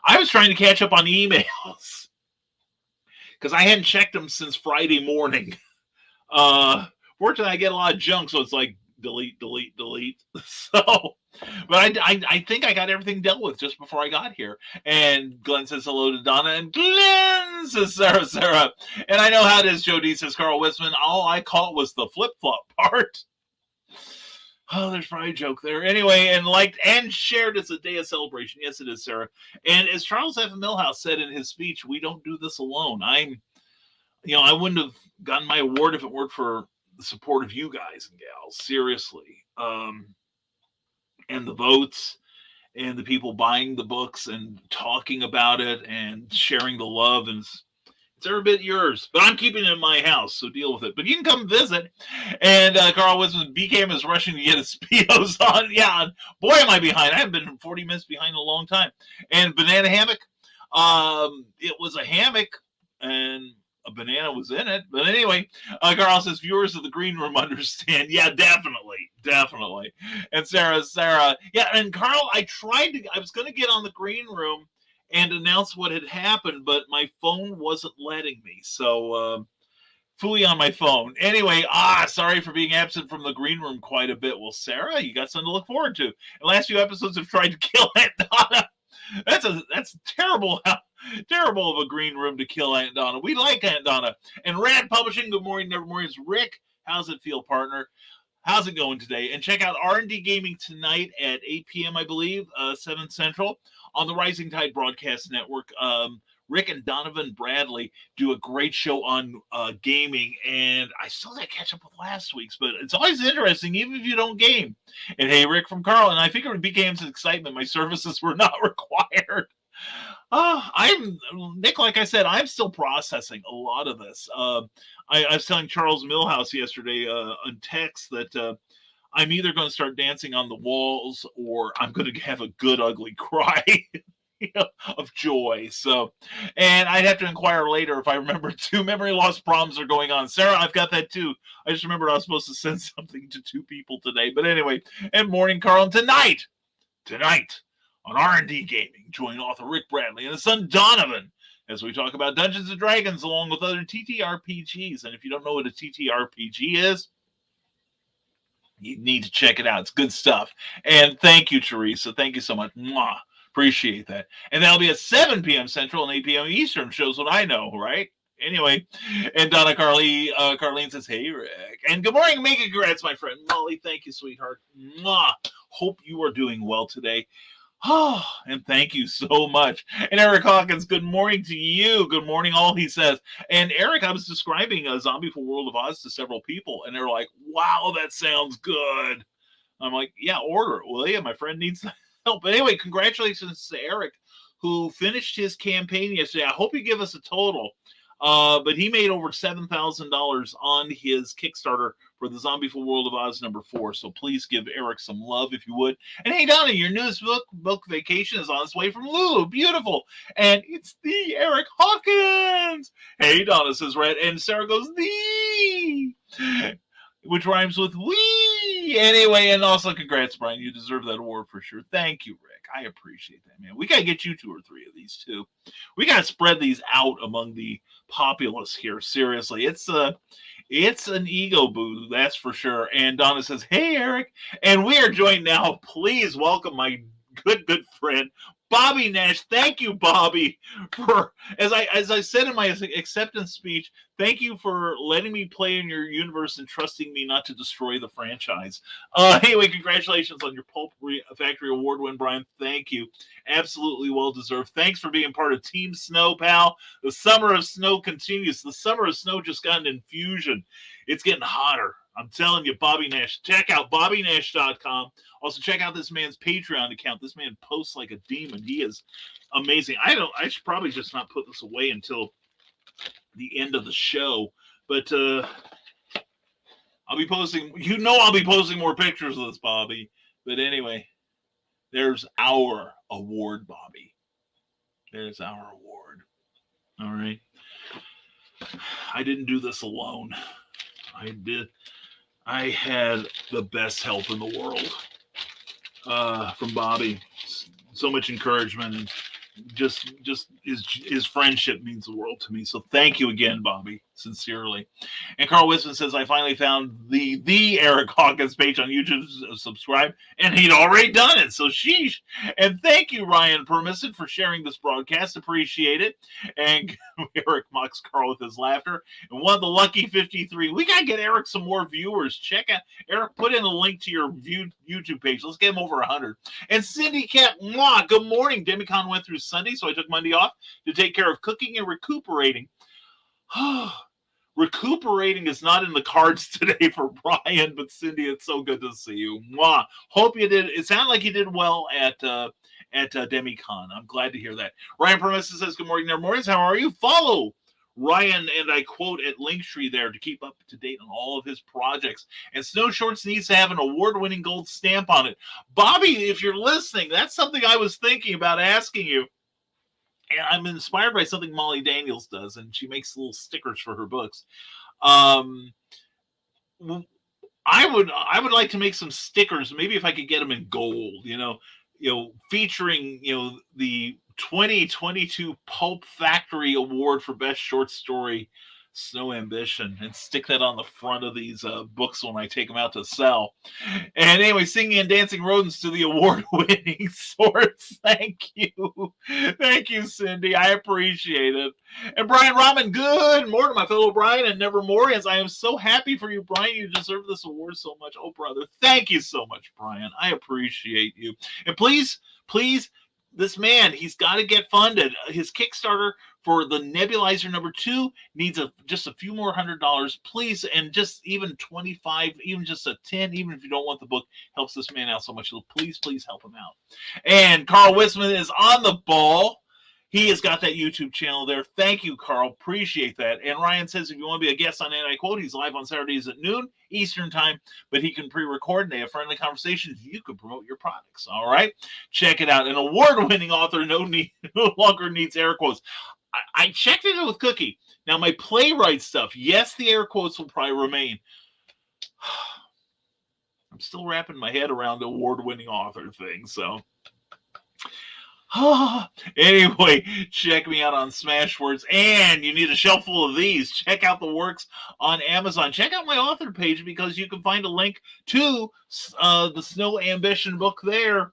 I was trying to catch up on emails because I hadn't checked them since Friday morning. Fortunately, I get a lot of junk, so it's like delete. So, but I think I got everything dealt with just before I got here. And Glenn says hello to Donna, and Glenn says Sarah. And I know how it is, Jody says Carl Wisman. All I caught was the flip-flop part. Oh, there's probably a joke there. Anyway, and liked and shared, it's a day of celebration. Yes, it is, Sarah. And as Charles F. Milhouse said in his speech, we don't do this alone. I wouldn't have gotten my award if it weren't for the support of you guys and gals. Seriously. And the votes and the people buying the books and talking about it and sharing the love, and it's every bit yours. But I'm keeping it in my house, so deal with it. But you can come visit. And Carl Wisman, BCAM is rushing to get his Speedos on. Yeah, boy, am I behind. I haven't been 40 minutes behind in a long time. And Banana Hammock, it was a hammock, and a banana was in it. But anyway, Carl says viewers of the green room understand. Yeah, definitely. And Sarah, yeah. And Carl, I was going to get on the green room and announce what had happened, but my phone wasn't letting me. So, phooey on my phone. Anyway, sorry for being absent from the green room quite a bit. Well, Sarah, you got something to look forward to. The last few episodes have tried to kill Aunt Donna. That's terrible of a green room to kill Aunt Donna. We like Aunt Donna. And Rad Publishing, good morning, Nevermorning. Rick, how's it feel, partner? How's it going today? And check out R&D Gaming tonight at 8 p.m., I believe, 7 Central on the Rising Tide Broadcast Network. Rick and Donovan Bradley do a great show on gaming, and I still got to catch up with last week's, but it's always interesting, even if you don't game. And hey, Rick from Carl, and I figured it became some excitement. My services were not required. I'm Nick, like I said, I'm still processing a lot of this. I was telling Charles Milhouse yesterday on text that I'm either going to start dancing on the walls or I'm going to have a good ugly cry. Of joy. So, and I'd have to inquire later if I remember 2 memory loss problems are going on. Sarah, I've got that too. I just remembered I was supposed to send something to 2 people today. But anyway, and morning, Carl. And tonight on R&D Gaming, join author Rick Bradley and his son Donovan as we talk about Dungeons and Dragons along with other TTRPGs. And if you don't know what a TTRPG is, you need to check it out. It's good stuff. And thank you, Teresa. Thank you so much. Mwah. Appreciate that. And that'll be at 7 p.m. Central and 8 p.m. Eastern. Shows what I know, right? Anyway, and Donna Carlene says, hey, Rick. And good morning, mega congrats, my friend. Molly, thank you, sweetheart. Mwah. Hope you are doing well today. Oh, and thank you so much. And Eric Hawkins, good morning to you. Good morning, all, he says. And Eric, I was describing a Zombie for World of Oz to several people, and they're like, wow, that sounds good. I'm like, yeah, order it, will you? My friend needs that. But anyway, congratulations to Eric, who finished his campaign yesterday. I hope you give us a total. But he made over $7,000 on his Kickstarter for the Zombie for World of Oz #4. So please give Eric some love if you would. And hey, Donna, your newest book Vacation, is on its way from Lulu. Beautiful. And it's the Eric Hawkins. Hey, Donna, says Red. And Sarah goes, the, which rhymes with we. Anyway, and also congrats, Brian. You deserve that award for sure. Thank you, Rick. Eric. I appreciate that, man. We got to get you 2 or 3 of these too. We got to spread these out among the populace here. Seriously, it's an ego boost, that's for sure. And Donna says, "Hey, Eric," and we are joined now. Please welcome my good friend, Bobby Nash. Thank you, Bobby, for as I said in my acceptance speech. Thank you for letting me play in your universe and trusting me not to destroy the franchise. Anyway, congratulations on your Pulp Factory Award win, Brian. Thank you. Absolutely well deserved. Thanks for being part of Team Snow, pal. The summer of snow continues. The summer of snow just got an infusion. It's getting hotter. I'm telling you, Bobby Nash. Check out BobbyNash.com. Also, check out this man's Patreon account. This man posts like a demon. He is amazing. I should probably just not put this away until the end of the show, but I'll be posting. I'll be posting more pictures of this, Bobby. But anyway, there's our award, Bobby. There's our award. All right. I didn't do this alone. I had the best help in the world from Bobby. So much encouragement, and just his friendship means the world to me. So thank you again, Bobby, sincerely. And Carl Wisman says, "I finally found the Eric Hawkins page on YouTube. Subscribe," and he'd already done it. So sheesh. And thank you, Ryan Permisson, for sharing this broadcast. Appreciate it. And Eric mocks Carl with his laughter. And one of the lucky 53. We gotta get Eric some more viewers. Check out Eric. Put in a link to your YouTube page. Let's get him over 100. And Cindy Cat, good morning. Demicon went through Sunday, so I took Monday off to take care of cooking and recuperating. Recuperating is not in the cards today for Brian, but Cindy, it's so good to see you. Mwah. Hope you did. It sounded like you did well at Demicon. I'm glad to hear that. Ryan Permisson says, "Good morning, there, Mornings. How are you?" Follow Ryan, and I quote, at Linktree there to keep up to date on all of his projects. And Snow Shorts needs to have an award-winning gold stamp on it. Bobby, if you're listening, that's something I was thinking about asking you. And I'm inspired by something Molly Daniels does, and she makes little stickers for her books. I would like to make some stickers. Maybe if I could get them in gold, featuring the 2022 Pulp Factory Award for Best Short Story, Snow Ambition, and stick that on the front of these books when I take them out to sell. And anyway, Singing and Dancing Rodents to the award-winning Swords. Thank you. Thank you, Cindy. I appreciate it. And Brian Rahman, good morning, my fellow Brian and Nevermorians. I am so happy for you, Brian. You deserve this award so much. Oh, brother. Thank you so much, Brian. I appreciate you. And please, this man, he's got to get funded. His Kickstarter for the Nebulizer #2 needs just a few more $100, please, and just even 25, even just a 10, even if you don't want the book, helps this man out so much. So please help him out. And Carl Wisman is on the ball. He has got that YouTube channel there. Thank you, Carl. Appreciate that. And Ryan says if you want to be a guest on Anti-Quote, he's live on Saturdays at noon Eastern time, but he can pre-record and they have friendly conversations. You can promote your products. All right? Check it out. An award-winning author no longer needs air quotes. I checked it with Cookie. Now, my playwright stuff, yes, the air quotes will probably remain. I'm still wrapping my head around the award-winning author thing, so... Anyway, check me out on Smashwords, and you need a shelf full of these. Check out the works on Amazon. Check out my author page because you can find a link to the Snow Ambition book there.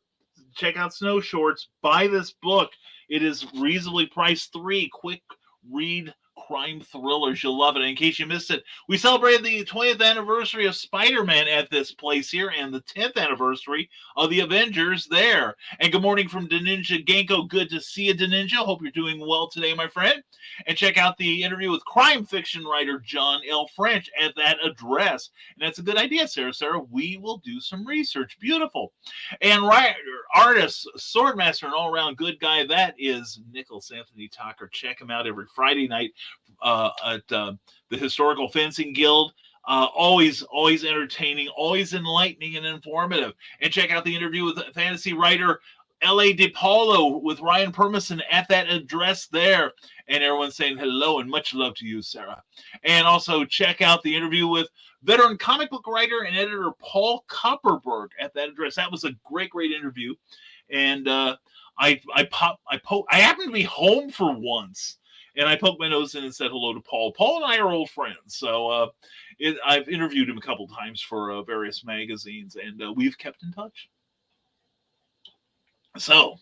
Check out Snow Shorts. Buy this book. It is reasonably priced. 3 quick read crime thrillers. You'll love it. In case you missed it, we celebrated the 20th anniversary of Spider-Man at this place here and the 10th anniversary of the Avengers there. And good morning from Deninja Genko. Good to see you, Deninja. Hope you're doing well today, my friend. And check out the interview with crime fiction writer John L. French at that address. And that's a good idea, Sarah. We will do some research. Beautiful. And writer, artist, swordmaster, and all-around good guy, that is Nicholas Anthony Tucker. Check him out every Friday night at the Historical Fencing Guild. Always entertaining, always enlightening and informative. And check out the interview with fantasy writer L.A. DePaulo with Ryan Permisson at that address there. And everyone's saying hello and much love to you, Sarah. And also check out the interview with veteran comic book writer and editor Paul Kupperberg at that address. That was a great interview. And I happened to be home for once, and I poked my nose in and said hello to Paul. Paul and I are old friends, so I've interviewed him a couple times for various magazines, and we've kept in touch. So,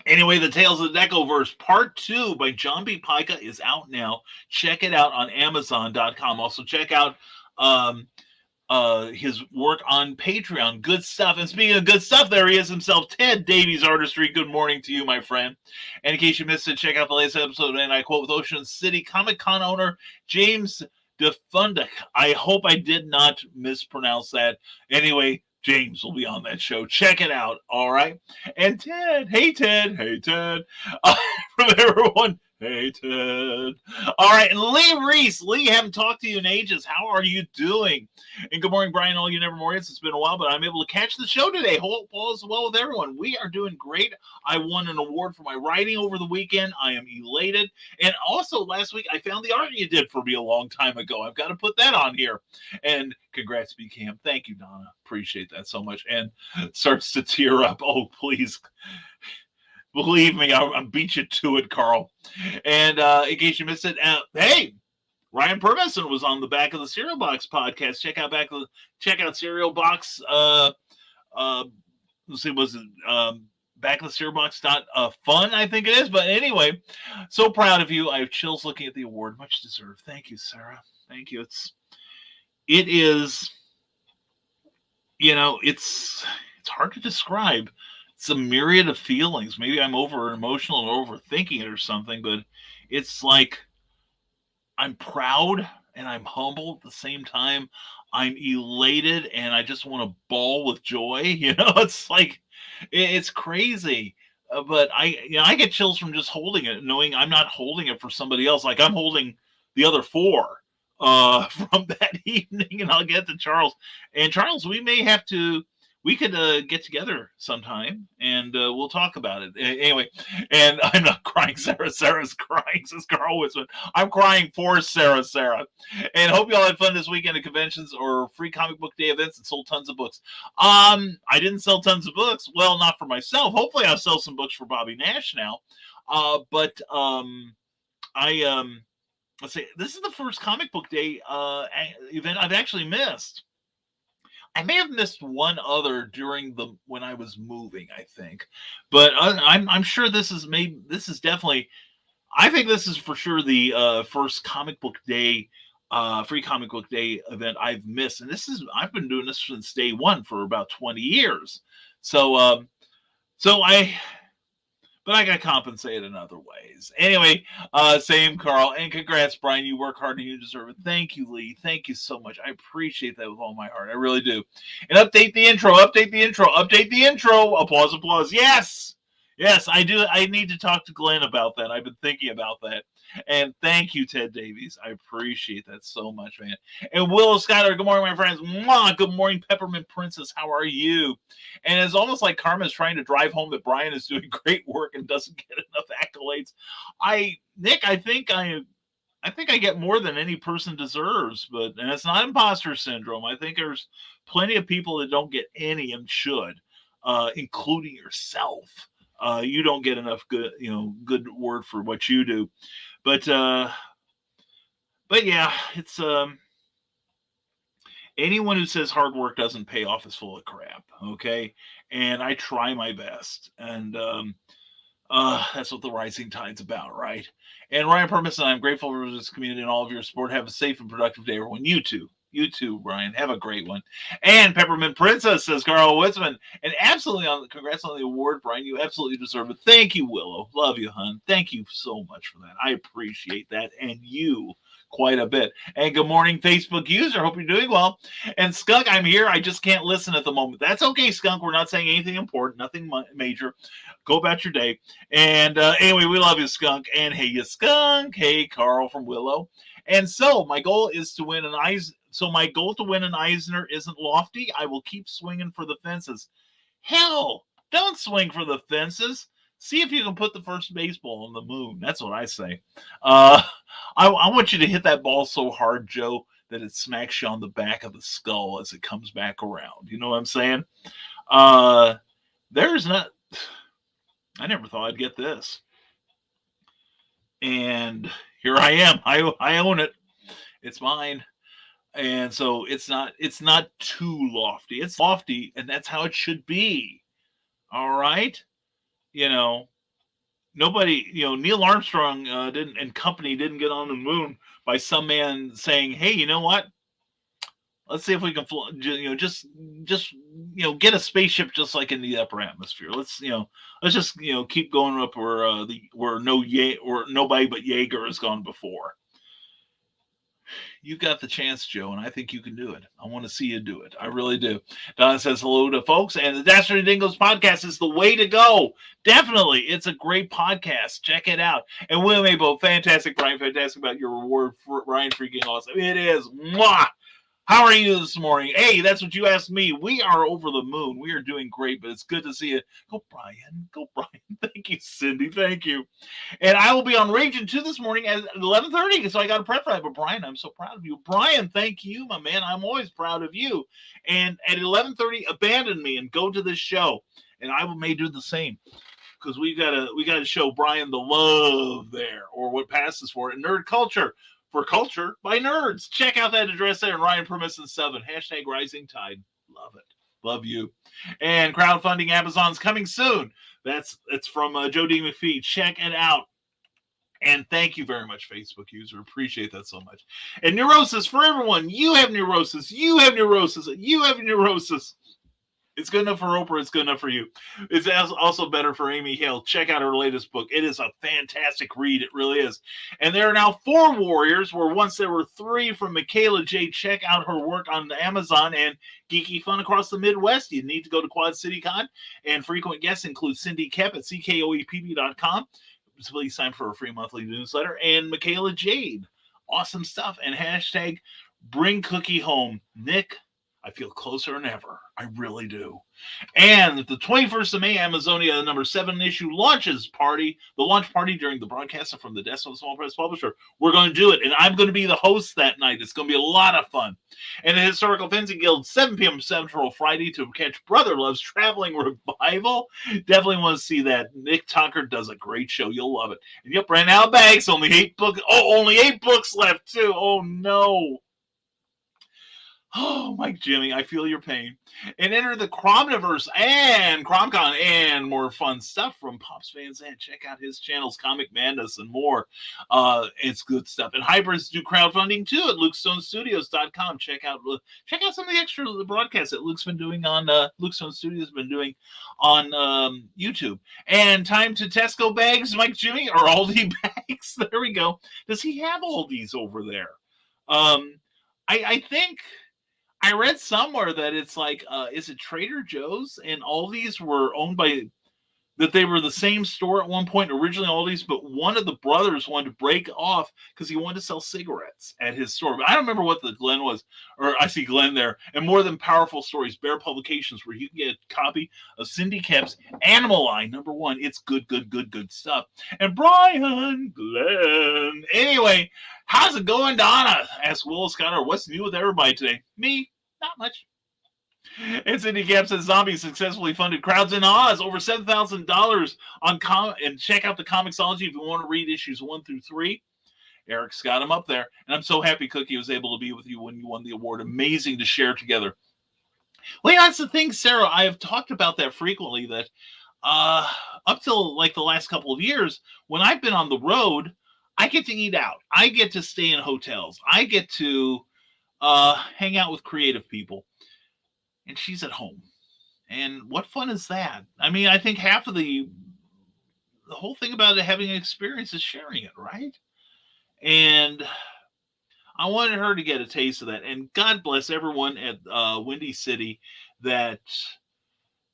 anyway, the Tales of the Decoverse Part 2 by John B. Pica is out now. Check it out on Amazon.com. Also, check out his work on Patreon. Good stuff. And speaking of good stuff, there he is himself, Ted Davies Artistry. Good morning to you, my friend. And in case you missed it, check out the latest episode, and I quote, with Ocean City Comic Con owner James DeFundick. I hope I did not mispronounce that. Anyway, James will be on that show. Check it out. All right. And Ted, hey Ted, from everyone, hey Ted. All right. And Lee Reese, Lee, haven't talked to you in ages. How are you doing? And good morning, Brian, all you Nevermorians. It's been a while, but I'm able to catch the show today. Hope all is well with everyone. We are doing great. I won an award for my writing over the weekend. I am elated. And also last week, I found the art you did for me a long time ago. I've got to put that on here. And congrats, BCam. Thank you, Donna. Appreciate that so much. And starts to tear up. Oh, please. Believe me, I'll beat you to it, Carl. And in case you missed it, hey, Ryan Purveson was on the Back of the Cereal Box podcast. Check out Cereal Box. Let's see, was it Back of the Cereal Box fun? I think it is. But anyway, so proud of you. I have chills looking at the award. Much deserved. Thank you, Sarah. Thank you. It is. You know, it's hard to describe. It's a myriad of feelings. Maybe I'm over emotional or overthinking it or something, but it's like I'm proud and I'm humble at the same time. I'm elated and I just want to bawl with joy. You know, it's like it's crazy. But I get chills from just holding it, knowing I'm not holding it for somebody else. Like I'm holding the other four from that evening, and I'll get to Charles. And Charles, we could get together sometime and we'll talk about it. Anyway, and I'm not crying, Sarah. Sarah's crying, says Carl Witzman. I'm crying for Sarah. And hope you all had fun this weekend at conventions or free comic book day events and sold tons of books. I didn't sell tons of books. Well, not for myself. Hopefully I'll sell some books for Bobby Nash now. Let's see, this is the first comic book day event I've actually missed. I may have missed one other when I was moving, I think, but I'm sure this is definitely. I think this is for sure the first comic book day, free comic book day event I've missed, and I've been doing this since day one for about 20 years. But I got compensated in other ways. Anyway, same, Carl. And congrats, Brian. You work hard and you deserve it. Thank you, Lee. Thank you so much. I appreciate that with all my heart. I really do. And update the intro. Applause. Yes, I do. I need to talk to Glenn about that. I've been thinking about that. And thank you, Ted Davies. I appreciate that so much, man. And Willow Skyler, good morning, my friends. Mwah! Good morning, Peppermint Princess. How are you? And it's almost like Karma's trying to drive home that Brian is doing great work and doesn't get enough accolades. Nick, I think I get more than any person deserves, and it's not imposter syndrome. I think there's plenty of people that don't get any and should, including yourself. You don't get enough good word for what you do. But yeah, it's anyone who says hard work doesn't pay off is full of crap. Okay. And I try my best. And that's what the rising tide's about, right? And Ryan Permis, I'm grateful for this community and all of your support. Have a safe and productive day, everyone. You too, Brian. Have a great one. And Peppermint Princess, says Carl Witzman. And absolutely, congrats on the award, Brian. You absolutely deserve it. Thank you, Willow. Love you, hon. Thank you so much for that. I appreciate that. And you quite a bit. And good morning, Facebook user. Hope you're doing well. And Skunk, I'm here. I just can't listen at the moment. That's okay, Skunk. We're not saying anything important, nothing major. Go about your day. And anyway, we love you, Skunk. And hey, you Skunk. Hey, Carl from Willow. And so my goal is to win an Eisner. So my goal to win an Eisner isn't lofty. I will keep swinging for the fences. Hell, don't swing for the fences. See if you can put the first baseball on the moon. That's what I say. I want you to hit that ball so hard, Joe, that it smacks you on the back of the skull as it comes back around. You know what I'm saying? I never thought I'd get this. And here I am. I own it. It's mine. And so it's not too lofty. It's lofty, and that's how it should be. All right? You know, nobody, Neil Armstrong and company didn't get on the moon by some man saying, "Hey, you know what? Let's see if we can fly, just get a spaceship just like in the upper atmosphere. Let's just keep going up where nobody but Jaeger has gone before." You got the chance, Joe, and I think you can do it. I want to see you do it. I really do. Donna says hello to folks, and the Dastardly Dingoes podcast is the way to go. Definitely. It's a great podcast. Check it out. And William Abel, fantastic, Brian, fantastic about your reward. Brian, freaking awesome. It is. Mwah! How are you this morning? Hey, that's what you asked me. We are over the moon. We are doing great, but it's good to see you. Go, Brian. Go, Brian. Thank you, Cindy. Thank you. And I will be on Raging 2 this morning at 11:30, so I got to prep for that. But, Brian, I'm so proud of you. Brian, thank you, my man. I'm always proud of you. And at 11:30, abandon me and go to this show. And I may do the same. Because we gotta show Brian the love there, or what passes for it. Nerd culture. For culture by nerds. Check out that address there in Ryan Permission 7. # Rising Tide. Love it. Love you. And crowdfunding Amazon's coming soon. It's from Joe D. McPhee. Check it out. And thank you very much, Facebook user. Appreciate that so much. And neurosis for everyone. You have neurosis. You have neurosis. You have neurosis. It's good enough for Oprah. It's good enough for you. It's also better for Amy Hale. Check out her latest book. It is a fantastic read. It really is. And there are now 4 warriors, where once there were 3 from Michaela J. Check out her work on Amazon and Geeky Fun across the Midwest. You need to go to Quad City Con. And frequent guests include Cindy Kep at ckoepp.com. Please sign for a free monthly newsletter. And Michaela Jade. Awesome stuff. And # Bring Cookie Home. Nick, I feel closer than ever. I really do. And the 21st of May, Amazonia number 7 issue launch party during the broadcast from the desk of the Small Press Publisher. We're going to do it, and I'm going to be the host that night. It's going to be a lot of fun. And the Historical Fencing Guild, 7 p.m. Central Friday to catch Brother Love's Traveling Revival. Definitely want to see that. Nick Tucker does a great show. You'll love it. And yep, ran out of bags. Only 8 books. Oh, only 8 books left, too. Oh, no. Oh, Mike Jimmy, I feel your pain. And enter the Cromniverse and CromCon and more fun stuff from Pops Fans. And check out his channels, Comic Madness and more. It's good stuff. And Hybrids do crowdfunding too at LukeStoneStudios.com. Check out some of the extra broadcasts that Luke's been doing on Luke Stone Studios been doing on YouTube. And time to Tesco bags, Mike Jimmy, or Aldi bags. There we go. Does he have Aldi's over there? I think I read somewhere that it's like, is it Trader Joe's? And Aldi's were owned by, that they were the same store at one point, originally Aldi's, but one of the brothers wanted to break off because he wanted to sell cigarettes at his store. But I don't remember what the Glenn was, or I see Glenn there. And More Than Powerful Stories, Bear Publications, where you can get a copy of Cindy Kep's Animal Line, #1. It's good stuff. And Brian, Glenn. Anyway, how's it going, Donna? Asked Will Scott, what's new with everybody today? Me? Not much. And Cindy Cap says zombies successfully funded crowds in Oz, over $7,000 on and check out the Comixology if you want to read issues 1 through 3. Eric's got them up there. And I'm so happy Cookie was able to be with you when you won the award. Amazing to share together. Well, yeah, that's the thing, Sarah. I have talked about that frequently, that up till like the last couple of years, when I've been on the road, I get to eat out. I get to stay in hotels. I get to hang out with creative people. And she's at home. And what fun is that? I mean, I think half of the whole thing about it, having an experience, is sharing it, right? And I wanted her to get a taste of that. And God bless everyone at Windy City that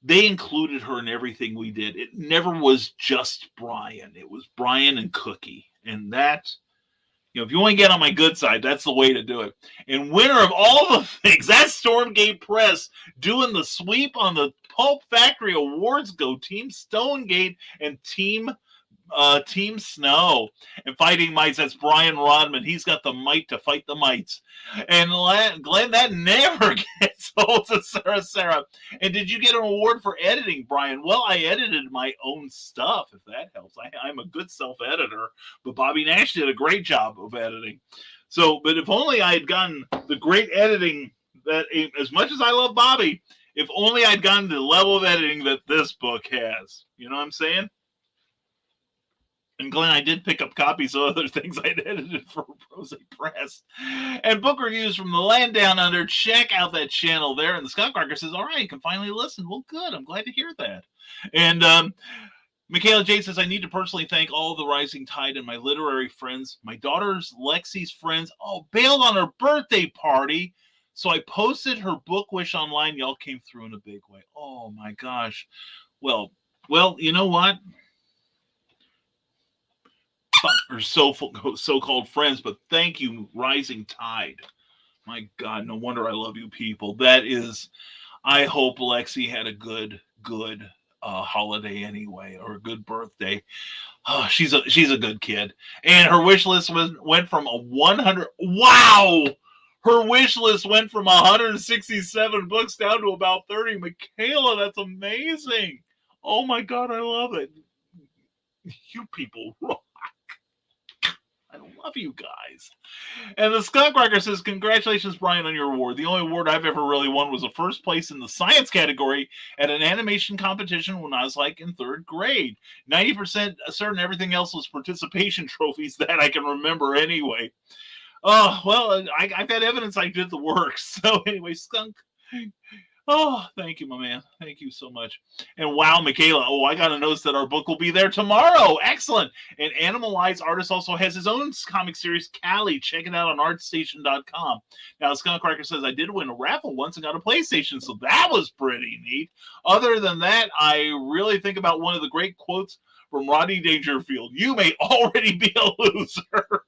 they included her in everything we did. It never was just Brian. It was Brian and Cookie. And that, if you want to get on my good side, that's the way to do it. And winner of all the things, that's Stormgate Press doing the sweep on the Pulp Factory Awards. Go Team Stonegate and Team Team Snow. And Fighting Mites, that's Brian Rodman. He's got the might to fight the mites. And Glenn, that never gets old to Sarah. And did you get an award for editing, Brian? Well, I edited my own stuff, if that helps. I'm a good self-editor, but Bobby Nash did a great job of editing. So, but if only I had gotten the great editing that, as much as I love Bobby, if only I'd gotten the level of editing that this book has. You know what I'm saying? And Glenn, I did pick up copies of other things I'd edited for Prose Press. And book reviews from the land down under. Check out that channel there. And the Skunkcracker says, all right, you can finally listen. Well, good. I'm glad to hear that. And Michaela J says, I need to personally thank all the Rising Tide and my literary friends. My daughter's Lexi's friends bailed on her birthday party. So I posted her book wish online. Y'all came through in a big way. Oh, my gosh. Well, you know what? Or so-called friends, but thank you, Rising Tide. My God, no wonder I love you people. That is, I hope Lexi had a good holiday anyway, or a good birthday. Oh, she's a good kid, and her wish list went from 100. Wow, her wish list went from 167 books down to about 30. Michaela, that's amazing. Oh my God, I love it. You people rock. I love you guys. And the Skunkcracker says, congratulations, Brian, on your award. The only award I've ever really won was a first place in the science category at an animation competition when I was like in third grade. 90% certain everything else was participation trophies that I can remember anyway. Oh, well, I've got evidence I did the work. So anyway, Skunk. Oh, thank you, my man. Thank you so much. And wow, Michaela. Oh, I got to notice that our book will be there tomorrow. Excellent. And Animalized Artist also has his own comic series, Callie. Check it out on artstation.com. Now, Skunkcracker says, I did win a raffle once and got a PlayStation, so that was pretty neat. Other than that, I really think about one of the great quotes from Rodney Dangerfield. You may already be a loser.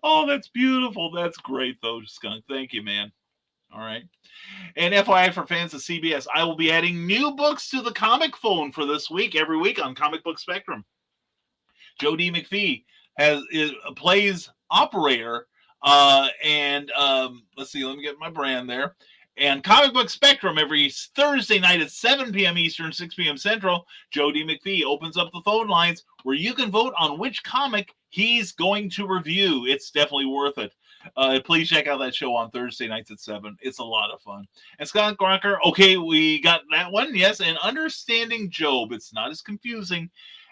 Oh, that's beautiful. That's great, though, Skunk. Thank you, man. All right. And FYI for fans of CBS, I will be adding new books to the comic phone for this week, every week on Comic Book Spectrum. Joe D. McPhee plays Operator. And let's see, let me get my brand there. And Comic Book Spectrum every Thursday night at 7 p.m. Eastern, 6 p.m. Central. Joe D. McPhee opens up the phone lines where you can vote on which comic he's going to review. It's definitely worth it. Please check out that show on Thursday nights at 7. It's a lot of fun. And Scott Grocker, okay, we got that one. Yes, and Understanding Job. It's not as confusing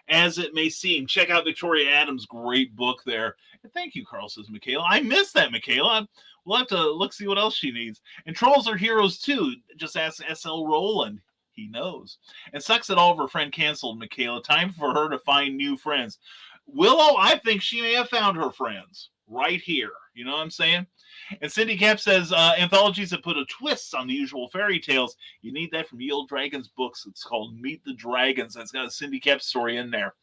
as it may seem. Check out Victoria Adams' great book there. And thank you, Carl, says Michaela. I missed that, Michaela. We'll have to see what else she needs. And Trolls Are Heroes, too. Just ask S.L. Rowland. He knows. And Sucks It All of her friend canceled, Michaela. Time for her to find new friends. Willow, I think she may have found her friends right here. You know what I'm saying? And Cindy Cap says, anthologies that put a twist on the usual fairy tales. You need that from Yield Dragons books. It's called Meet the Dragons. It's got a Cindy Cap story in there.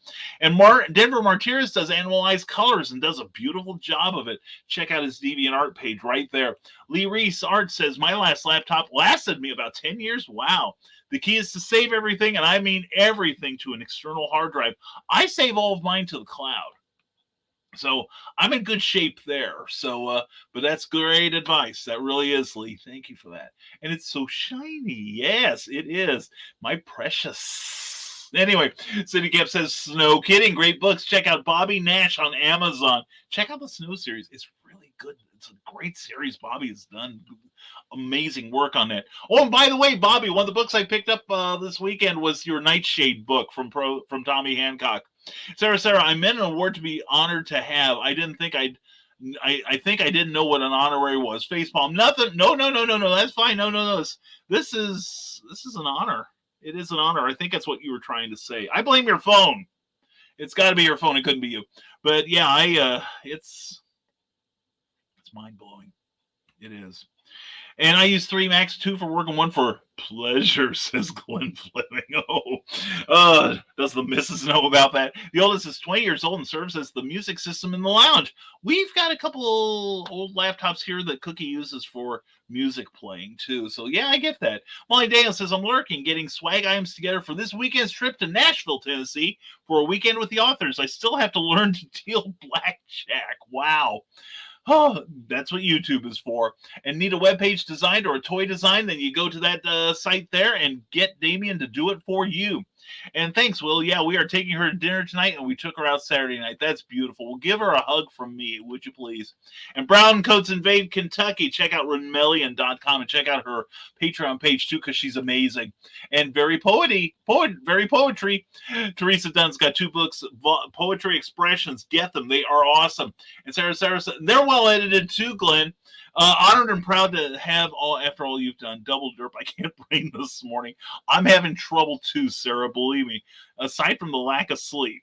And Denver Martires does Animalized Colors and does a beautiful job of it. Check out his DeviantArt page right there. Lee Reese Art says, my last laptop lasted me about 10 years. Wow. The key is to save everything, and I mean everything, to an external hard drive. I save all of mine to the cloud. So I'm in good shape there. So, but that's great advice. That really is, Lee. Thank you for that. And it's so shiny. Yes, it is. My precious. Anyway, City Cap says, no kidding. Great books. Check out Bobby Nash on Amazon. Check out the Snow series. It's really good. It's a great series. Bobby has done amazing work on that. Oh, and by the way, Bobby, one of the books I picked up this weekend was your Nightshade book from Tommy Hancock. Sarah, I meant an award to be honored to have. I didn't think I think I didn't know what an honorary was. Facepalm. Nothing. No. That's fine. No. This is an honor. It is an honor. I think that's what you were trying to say. I blame your phone. It's got to be your phone. It couldn't be you. But yeah, it's mind blowing. It is. And I use 3 Max, 2 for work and 1 for pleasure, says Glenn Fleming. Does the missus know about that? The oldest is 20 years old and serves as the music system in the lounge. We've got a couple old laptops here that Cookie uses for music playing too. So yeah, I get that. Molly Daniel says, I'm lurking, getting swag items together for this weekend's trip to Nashville, Tennessee for a weekend with the authors. I still have to learn to deal blackjack. Wow. Oh, that's what YouTube is for. And need a webpage designed or a toy design, then you go to that site there and get Damien to do it for you. And thanks, Will. Yeah, we are taking her to dinner tonight, and we took her out Saturday night. That's beautiful. We'll give her a hug from me, would you please? And Brown Coats Invade Kentucky. Check out Renmelian.com and check out her Patreon page, too, because she's amazing. And very poetry. Teresa Dunn's got 2 books, Poetry Expressions. Get them. They are awesome. And Sarah, they're well edited, too, Glenn. Honored and proud to have after all you've done. Double derp. I can't brain this morning. I'm having trouble too, Sarah. Believe me. Aside from the lack of sleep,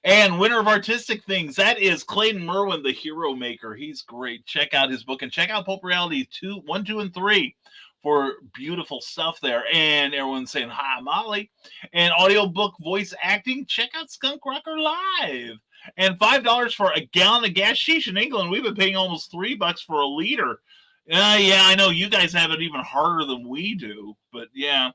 And winner of artistic things, that is Clayton Merwin, the Hero Maker. He's great. Check out his book and check out Pulp Reality 1, 2, and 3 for beautiful stuff there. And everyone's saying hi, Molly. And audiobook voice acting. Check out Skunk Rocker Live. And $5 for a gallon of gas. Sheesh, in England, we've been paying almost $3 for a liter. Yeah, I know you guys have it even harder than we do. But yeah,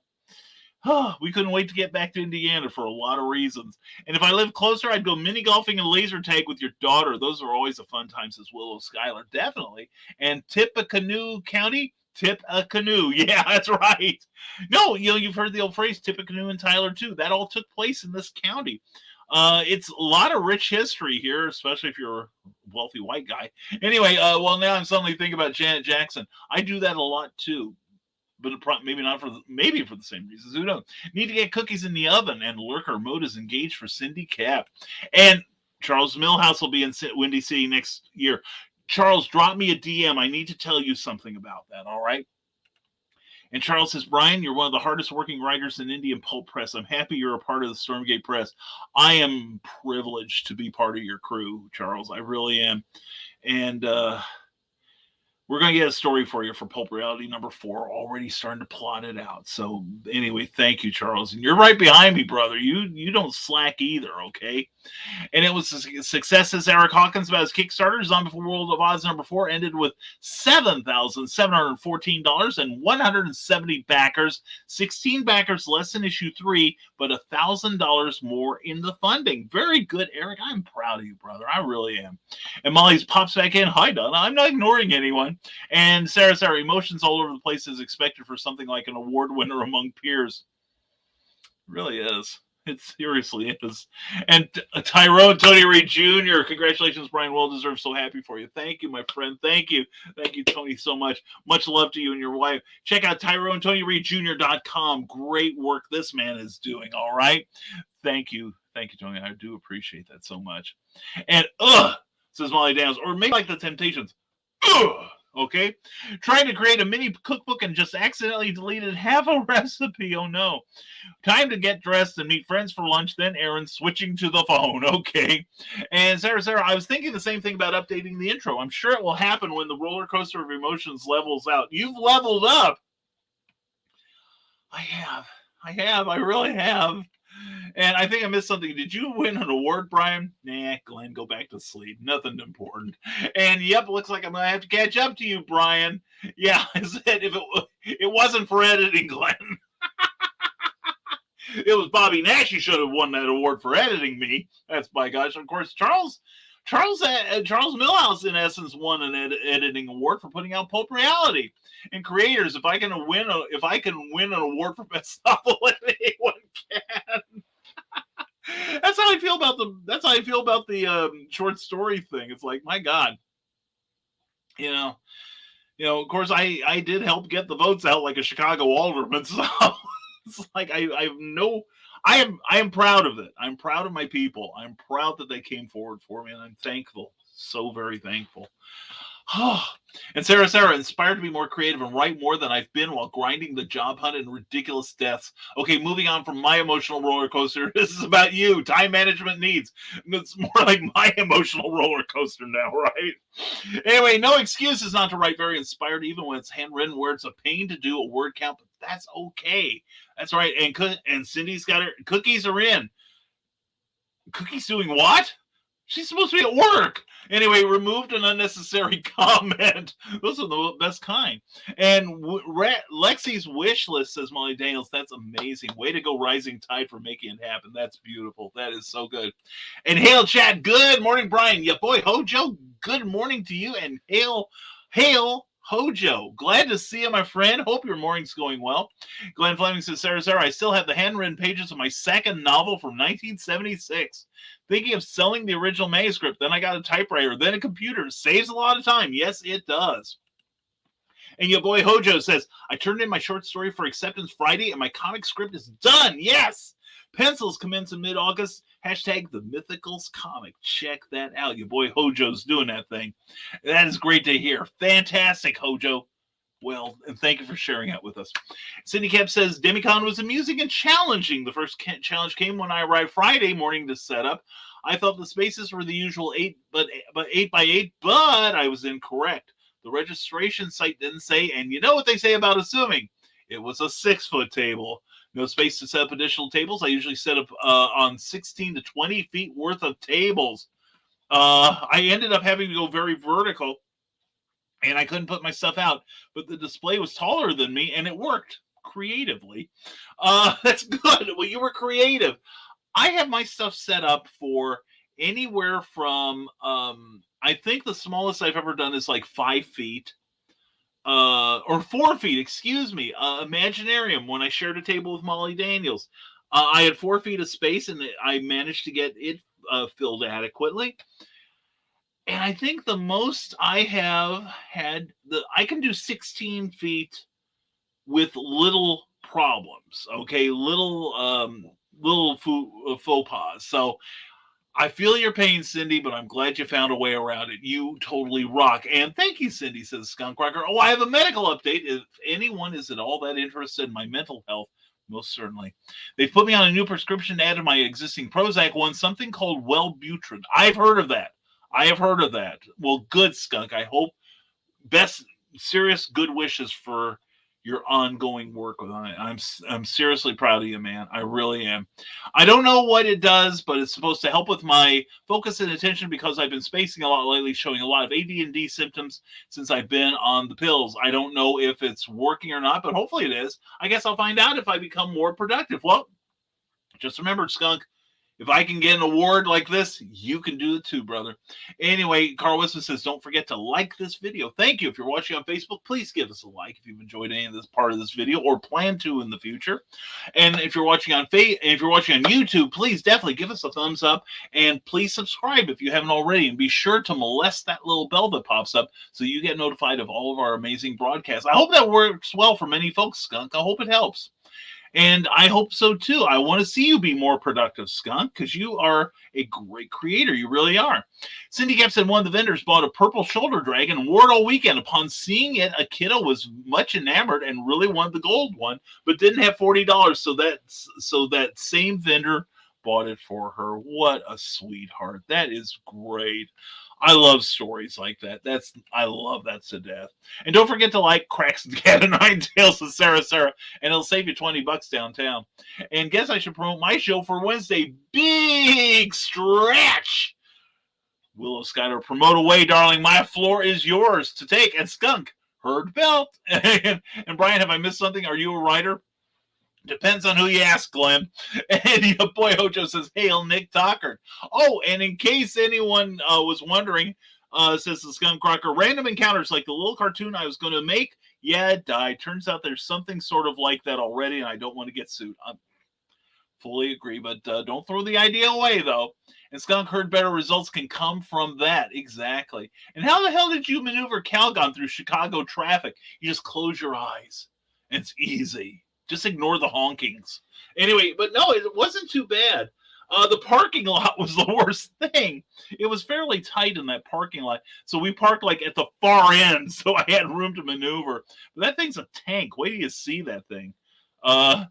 we couldn't wait to get back to Indiana for a lot of reasons. And if I lived closer, I'd go mini golfing and laser tag with your daughter. Those are always a fun time, says Willow Schuyler. Definitely. And Tippecanoe County. Tip a canoe. Yeah, that's right. No, you've heard the old phrase, tip a canoe in Tyler, too. That all took place in this county. It's a lot of rich history here, especially if you're a wealthy white guy. Anyway, well, now I'm suddenly thinking about Janet Jackson. I do that a lot too, but maybe not for the same reasons. Who knows? Need to get cookies in the oven, and lurker mode is engaged for Cindy Cap. And Charles Millhouse will be in Windy City next year. Charles, drop me a DM. I need to tell you something about that. All right. And Charles says, Brian, you're one of the hardest working writers in Indian pulp press. I'm happy you're a part of the Stormgate Press. I am privileged to be part of your crew, Charles. I really am. And we're going to get a story for you for Pulp Reality number 4. Already starting to plot it out. So anyway, thank you, Charles. And you're right behind me, brother. You don't slack either, okay? And it was a success, as Eric Hawkins about his Kickstarter. Zombie World of Oz number 4 ended with $7,714 and 170 backers. 16 backers less than issue 3, but $1,000 more in the funding. Very good, Eric. I'm proud of you, brother. I really am. And Molly's pops back in. Hi, Donna. I'm not ignoring anyone. And Sarah, emotions all over the place is expected for something like an award winner among peers. It really is. It seriously is. And Tyrone Tony Reed Jr., congratulations, Brian. Well deserved. So happy for you. Thank you, my friend. Thank you. Thank you, Tony, so much. Much love to you and your wife. Check out TyroneTonyReedJr.com. Great work this man is doing. All right. Thank you. Thank you, Tony. I do appreciate that so much. And says Molly Downs, or maybe like the Temptations. Okay, trying to create a mini cookbook and just accidentally deleted half a recipe. Oh no. Time to get dressed and meet friends for lunch, then errands, switching to the phone. Okay. And Sarah, I was thinking the same thing about updating the intro. I'm sure it will happen when the roller coaster of emotions levels out. You've leveled up. I have. I really have. And I think I missed something. Did you win an award, Brian? Nah, Glenn, go back to sleep. Nothing important. And yep, looks like I'm going to have to catch up to you, Brian. Yeah, I said if it wasn't for editing, Glenn. It was Bobby Nash who should have won that award for editing me. That's by gosh. Of course, Charles Millhouse, in essence, won an editing award for putting out Pulp Reality. And creators, if I can win an award for best novel, anyone can. That's how I feel about the short story thing. It's like, my God, of course, I did help get the votes out like a Chicago alderman. So it's like I am proud of it. I'm proud of my people. I'm proud that they came forward for me, and I'm thankful, so very thankful. And Sarah, inspired to be more creative and write more than I've been while grinding the job hunt and ridiculous deaths. Okay, moving on from my emotional roller coaster. This is about you. Time management needs. It's more like my emotional roller coaster now, right? Anyway, no excuses not to write. Very inspired, even when it's handwritten, where it's a pain to do a word count, but that's okay. That's right. And Cindy's got her cookies are in. Cookies doing what? She's supposed to be at work. Anyway, removed an unnecessary comment. Those are the best kind. And Lexi's wish list, says Molly Daniels. That's amazing. Way to go, Rising Tide, for making it happen. That's beautiful. That is so good. And hail, chat. Good morning, Brian. Yeah, boy, Hojo. Good morning to you. And hail, Hojo. Glad to see you, my friend. Hope your morning's going well. Glenn Fleming says, Sarah, I still have the handwritten pages of my second novel from 1976. Thinking of selling the original manuscript. Then I got a typewriter, then a computer. Saves a lot of time. Yes, it does. And your boy Hojo says, I turned in my short story for acceptance Friday, and my comic script is done. Yes. Pencils commence in mid-August. Hashtag the Mythicals comic. Check that out. Your boy Hojo's doing that thing. That is great to hear. Fantastic, Hojo. Well, and thank you for sharing that with us. Cindy Cap says, Demicon was amusing and challenging. The first challenge came when I arrived Friday morning to set up. I thought the spaces were the usual 8 by 8, but I was incorrect. The registration site didn't say, and you know what they say about assuming. It was a 6-foot table. No space to set up additional tables. I usually set up on 16 to 20 feet worth of tables. I ended up having to go very vertical, and I couldn't put my stuff out, but the display was taller than me, and it worked creatively. That's good. Well, you were creative. I have my stuff set up for anywhere from, I think the smallest I've ever done is like 5 feet, or 4 feet, excuse me. Imaginarium, when I shared a table with Molly Daniels. I had 4 feet of space, and I managed to get it filled adequately. And I think the most I have had, I can do 16 feet with little problems, okay? Little faux pas. So I feel your pain, Cindy, but I'm glad you found a way around it. You totally rock. And thank you, Cindy, says Skunk Rocker. Oh, I have a medical update. If anyone is at all that interested in my mental health, most certainly. They've put me on a new prescription to add to my existing Prozac one, something called Wellbutrin. I've heard of that. Well, good, Skunk. I hope serious good wishes for your ongoing work with it. I'm seriously proud of you, man. I really am. I don't know what it does, but it's supposed to help with my focus and attention because I've been spacing a lot lately, showing a lot of AD&D symptoms since I've been on the pills. I don't know if it's working or not, but hopefully it is. I guess I'll find out if I become more productive. Well, just remember, Skunk, if I can get an award like this, you can do it too, brother. Anyway, Carl Wisman says, don't forget to like this video. Thank you. If you're watching on Facebook, please give us a like if you've enjoyed any of this part of this video or plan to in the future. And if you're watching on YouTube, please definitely give us a thumbs up and please subscribe if you haven't already. And be sure to molest that little bell that pops up so you get notified of all of our amazing broadcasts. I hope that works well for many folks, Skunk. I hope it helps. And I hope so, too. I want to see you be more productive, Skunk, because you are a great creator. You really are. Cindy Cap said one of the vendors bought a purple shoulder dragon and wore it all weekend. Upon seeing it, a kiddo was much enamored and really wanted the gold one, but didn't have $40. So that same vendor bought it for her. What a sweetheart. That is great. I love stories like that. I love that to death. And don't forget to like Cracks and Cat and Nine Tails with Sarah, and it'll save you $20 downtown. And guess I should promote my show for Wednesday. Big stretch. Willow Skyler, promote away, darling. My floor is yours to take. And Skunk, heard belt. And Brian, have I missed something? Are you a writer? Depends on who you ask, Glenn. And your boy Hojo says, hail Nick Tockard. Oh, and in case anyone was wondering, says the Skunk Crocker, random encounters like the little cartoon I was going to make. Yeah, it died. Turns out there's something sort of like that already, and I don't want to get sued. I fully agree, but don't throw the idea away, though. And Skunk heard better results can come from that. Exactly. And how the hell did you maneuver Calgon through Chicago traffic? You just close your eyes. And it's easy. Just ignore the honkings. Anyway, but no, it wasn't too bad. The parking lot was the worst thing. It was fairly tight in that parking lot, so we parked like at the far end, so I had room to maneuver. But that thing's a tank. Wait till you see that thing. Uh,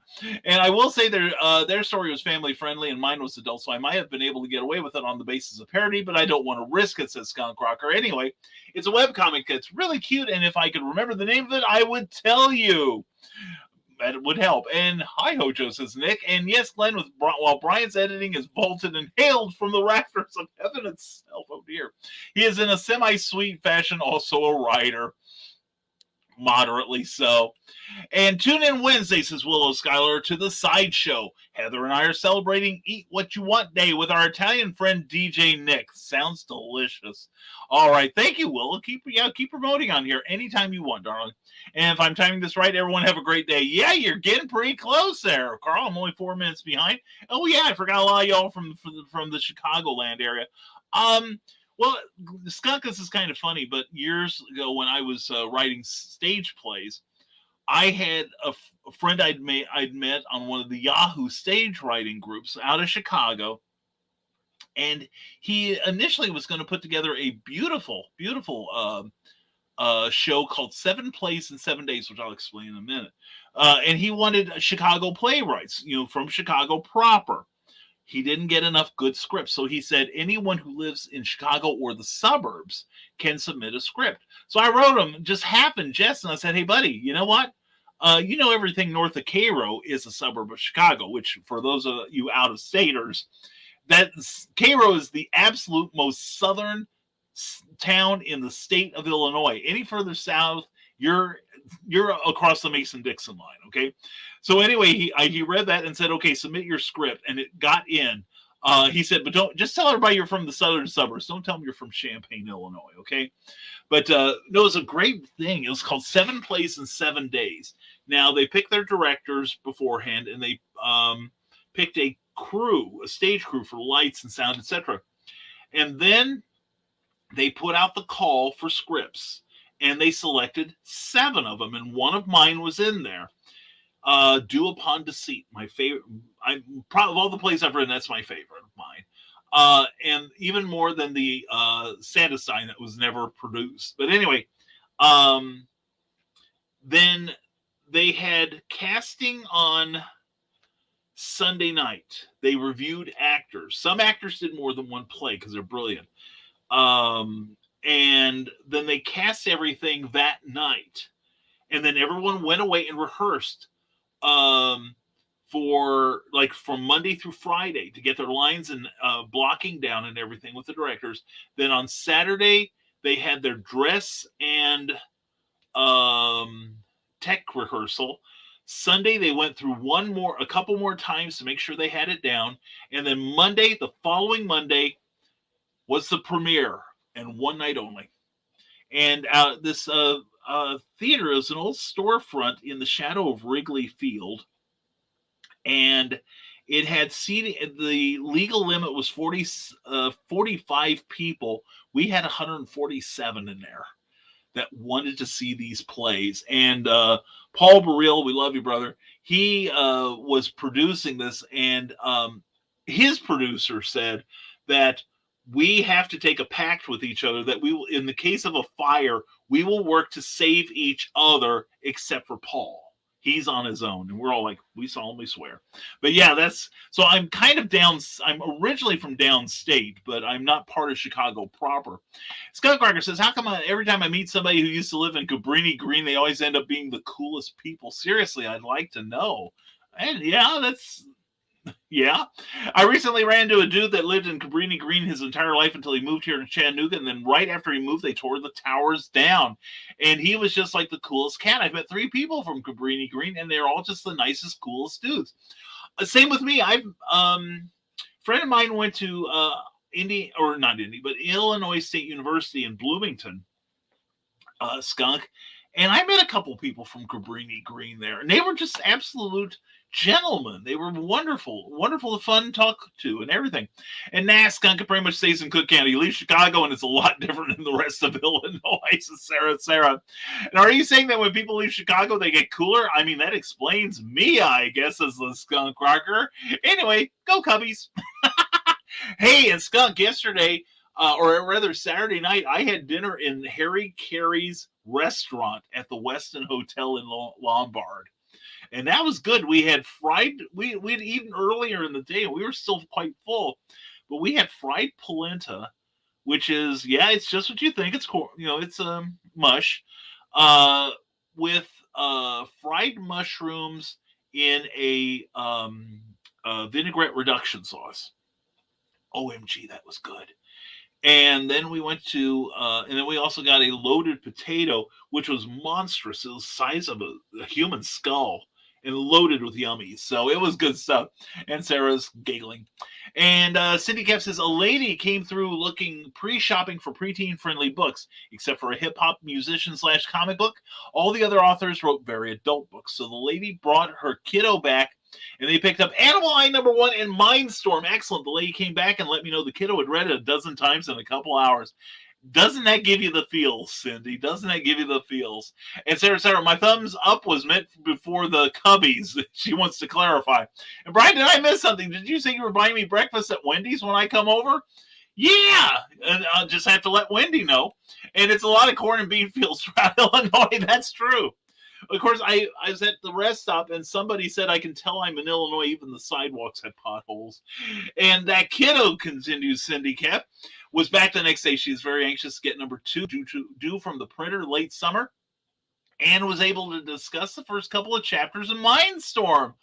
and I will say their story was family friendly and mine was adult, so I might have been able to get away with it on the basis of parody, but I don't want to risk it, says Skunk Rocker. Anyway, it's a webcomic that's really cute, and if I could remember the name of it, I would tell you. That would help. And hi, Hojo, says Nick. And yes, Glenn, while Brian's editing is bolted and hailed from the rafters of heaven itself. Oh, dear. He is in a semi-sweet fashion also a writer. Moderately so. And tune in Wednesday, says Willow Schuyler, to the sideshow. Heather and I are celebrating Eat What You Want Day with our Italian friend DJ Nick. Sounds delicious. All right, thank you, Willow. Keep promoting on here anytime you want, darling. And if I'm timing this right, everyone have a great day. Yeah, you're getting pretty close there, Carl. I'm only 4 minutes behind. Oh yeah, I forgot a lot of y'all from the Chicagoland area. Well, Skunk, this is kind of funny, but years ago when I was writing stage plays, I had a friend I'd met on one of the Yahoo stage writing groups out of Chicago, and he initially was going to put together a beautiful show called 7 Plays in 7 Days, which I'll explain in a minute. And he wanted Chicago playwrights, from Chicago proper. He didn't get enough good scripts. So he said anyone who lives in Chicago or the suburbs can submit a script. So I wrote him, just happened, Jess, and I said, hey, buddy, you know what? Everything north of Cairo is a suburb of Chicago, which for those of you out-of-staters, that Cairo is the absolute most southern town in the state of Illinois. Any further south, you're across the Mason-Dixon line, okay? So anyway, he read that and said, okay, submit your script, and it got in. He said, but don't just tell everybody you're from the southern suburbs. Don't tell them you're from Champaign, Illinois, okay? But no, it was a great thing. It was called 7 Plays in 7 Days. Now, they picked their directors beforehand, and they picked a stage crew for lights and sound, etc. And then they put out the call for scripts, and they selected 7 of them, and one of mine was in there. Due Upon Deceit, my favorite. Of all the plays I've written, that's my favorite of mine. And even more than the Santa Sign that was never produced. But anyway, then they had casting on Sunday night. They reviewed actors. Some actors did more than one play because they're brilliant. And then they cast everything that night. And then everyone went away and rehearsed from Monday through Friday to get their lines and blocking down and everything with the directors. Then on Saturday, they had their dress and tech rehearsal. Sunday, they went through a couple more times to make sure they had it down. And then the following Monday, was the premiere, and one night only. And this theater is an old storefront in the shadow of Wrigley Field, and it had seating. The legal limit was 45 people. We had 147 in there that wanted to see these plays. And Paul Burrell, we love you, brother. He was producing this, and his producer said that we have to take a pact with each other that we will, in the case of a fire, we will work to save each other, except for Paul. He's on his own. And we're all like, we solemnly swear. But yeah, so I'm kind of I'm originally from downstate, but I'm not part of Chicago proper. Skunk Cracker says, how come every time I meet somebody who used to live in Cabrini Green, they always end up being the coolest people? Seriously, I'd like to know. And yeah, I recently ran into a dude that lived in Cabrini Green his entire life until he moved here to Chattanooga, and then right after he moved, they tore the towers down, and he was just like the coolest cat. I've met 3 people from Cabrini Green, and they're all just the nicest, coolest dudes. Same with me. Friend of mine went to Illinois State University in Bloomington, Skunk, and I met a couple people from Cabrini Green there, and they were just absolute gentlemen. They were wonderful to fun talk to and everything. And Skunk pretty much stays in Cook County. You leave Chicago and it's a lot different than the rest of Illinois, says Sarah. And are you saying that when people leave Chicago, they get cooler? I mean, that explains me, I guess, as the Skunk Rocker. Anyway, go Cubbies. Hey, and Skunk, yesterday, or rather Saturday night, I had dinner in Harry Carey's restaurant at the Westin Hotel in Lombard. And that was good. We had we'd eaten earlier in the day, and we were still quite full. But we had fried polenta, which is, yeah, it's just what you think. It's, it's mush, uh, with fried mushrooms in a vinaigrette reduction sauce. OMG, that was good. And then we went to, and then we also got a loaded potato, which was monstrous. It was the size of a human skull and loaded with yummies. So it was good stuff. And Sarah's giggling. And Cindy Cap says, a lady came through looking pre-shopping for preteen friendly books, except for a hip hop musician / comic book. All the other authors wrote very adult books. So the lady brought her kiddo back, and they picked up Animal Eye #1 and Mindstorm. Excellent. The lady came back and let me know the kiddo had read it a dozen times in a couple hours. Doesn't that give you the feels, Cindy? Doesn't that give you the feels? And Sarah, my thumbs up was meant before the cubbies. She wants to clarify. And Brian, did I miss something? Did you say you were buying me breakfast at Wendy's when I come over? Yeah, and I'll just have to let Wendy know. And it's a lot of corn and bean fields throughout Illinois. That's true. Of course, I was at the rest stop, and somebody said, I can tell I'm in Illinois, even the sidewalks have potholes. And that kiddo, continues Cindy Cap, was back the next day. She was very anxious to get #2 due from the printer late summer, and was able to discuss the first couple of chapters of Mindstorm.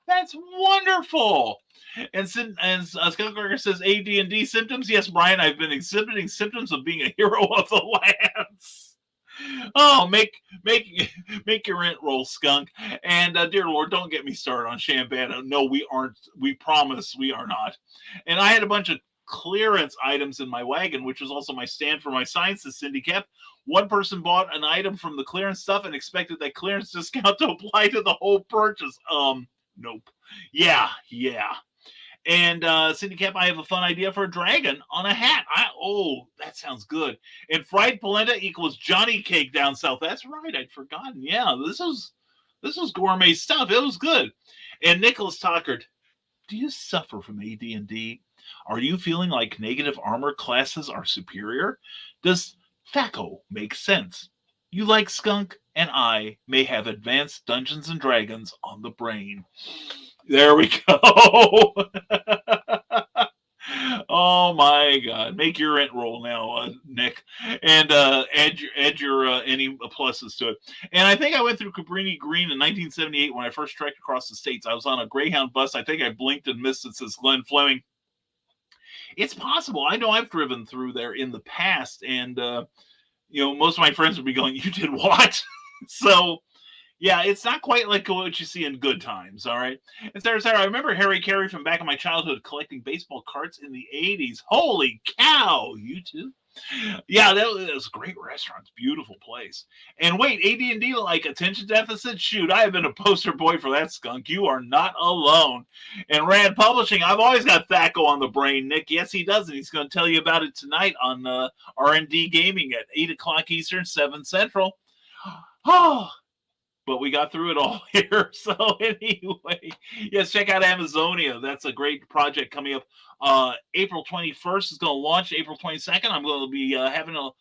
That's wonderful. And Skunk says, AD&D symptoms? Yes, Brian, I've been exhibiting symptoms of being a hero of the lands. Oh, make your rent roll, Skunk. And dear Lord, don't get me started on Shambana. No, we aren't. We promise we are not. And I had a bunch of clearance items in my wagon, which was also my stand for my sciences syndicate. One person bought an item from the clearance stuff and expected that clearance discount to apply to the whole purchase. Nope. Yeah. And Cindy Cap, I have a fun idea for a dragon on a hat. That sounds good. And fried polenta equals Johnny cake down south. That's right. I'd forgotten. Yeah, this was gourmet stuff. It was good. And Nicholas Tockard, do you suffer from AD&D? Are you feeling like negative armor classes are superior? Does THACO make sense? You like Skunk, and I may have advanced Dungeons and Dragons on the brain. There we go. Oh my God! Make your rent roll now, Nick, and add your any pluses to it. And I think I went through Cabrini Green in 1978 when I first trekked across the states. I was on a Greyhound bus. I think I blinked and missed it, says Glenn Fleming. It's possible. I know I've driven through there in the past, and most of my friends would be going, "You did what?" So. Yeah, it's not quite like what you see in Good Times, all right? And Sarah, I remember Harry Carey from back in my childhood collecting baseball cards in the 80s. Holy cow, you too? Yeah, that was a great restaurant. Beautiful place. And wait, AD&D like attention deficit? Shoot, I have been a poster boy for that, Skunk. You are not alone. And Rand Publishing, I've always got THACO on the brain, Nick. Yes, he does, and he's going to tell you about it tonight on R&D Gaming at 8 o'clock Eastern, 7 Central. Oh, but we got through it all here. So anyway, yes, check out Amazonia. That's a great project coming up. April 21st is going to launch. April 22nd, I'm going to be having a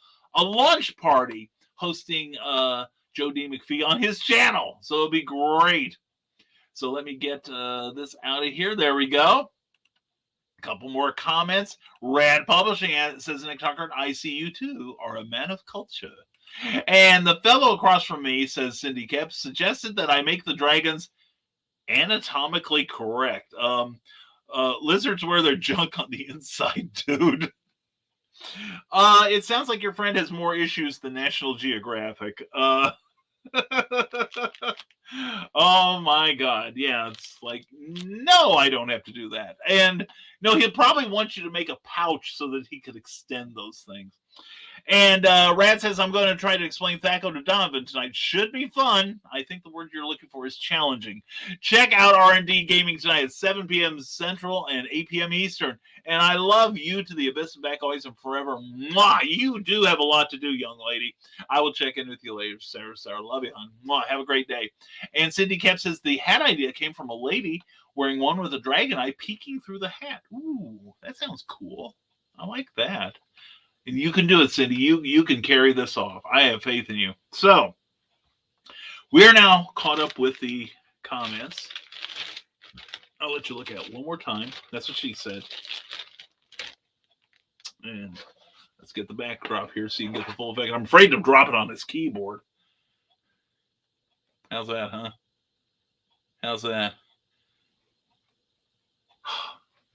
launch party hosting Joe D. McPhee on his channel. So it'll be great. So let me get this out of here. There we go. A couple more comments. Rad Publishing says, Nick Tucker, I see you too are a man of culture. And the fellow across from me, says Cindy Cap, suggested that I make the dragons anatomically correct. Lizards wear their junk on the inside, dude. It sounds like your friend has more issues than National Geographic. Oh my God. Yeah, it's like, no, I don't have to do that. And no, he'll probably want you to make a pouch so that he could extend those things. And Rad says, I'm going to try to explain THACO to Donovan tonight. Should be fun. I think the word you're looking for is challenging. Check out R&D Gaming tonight at 7 p.m. Central and 8 p.m. Eastern. And I love you to the abyss and back always and forever. Mwah! You do have a lot to do, young lady. I will check in with you later, Sarah. Love you, hon. Mwah! Have a great day. And Cindy Cap says, the hat idea came from a lady wearing one with a dragon eye peeking through the hat. Ooh, that sounds cool. I like that. And you can do it, Cindy. You can carry this off. I have faith in you. So, we are now caught up with the comments. I'll let you look at it one more time. That's what she said. And let's get the backdrop here so you can get the full effect. I'm afraid to drop it on this keyboard. How's that, huh? How's that?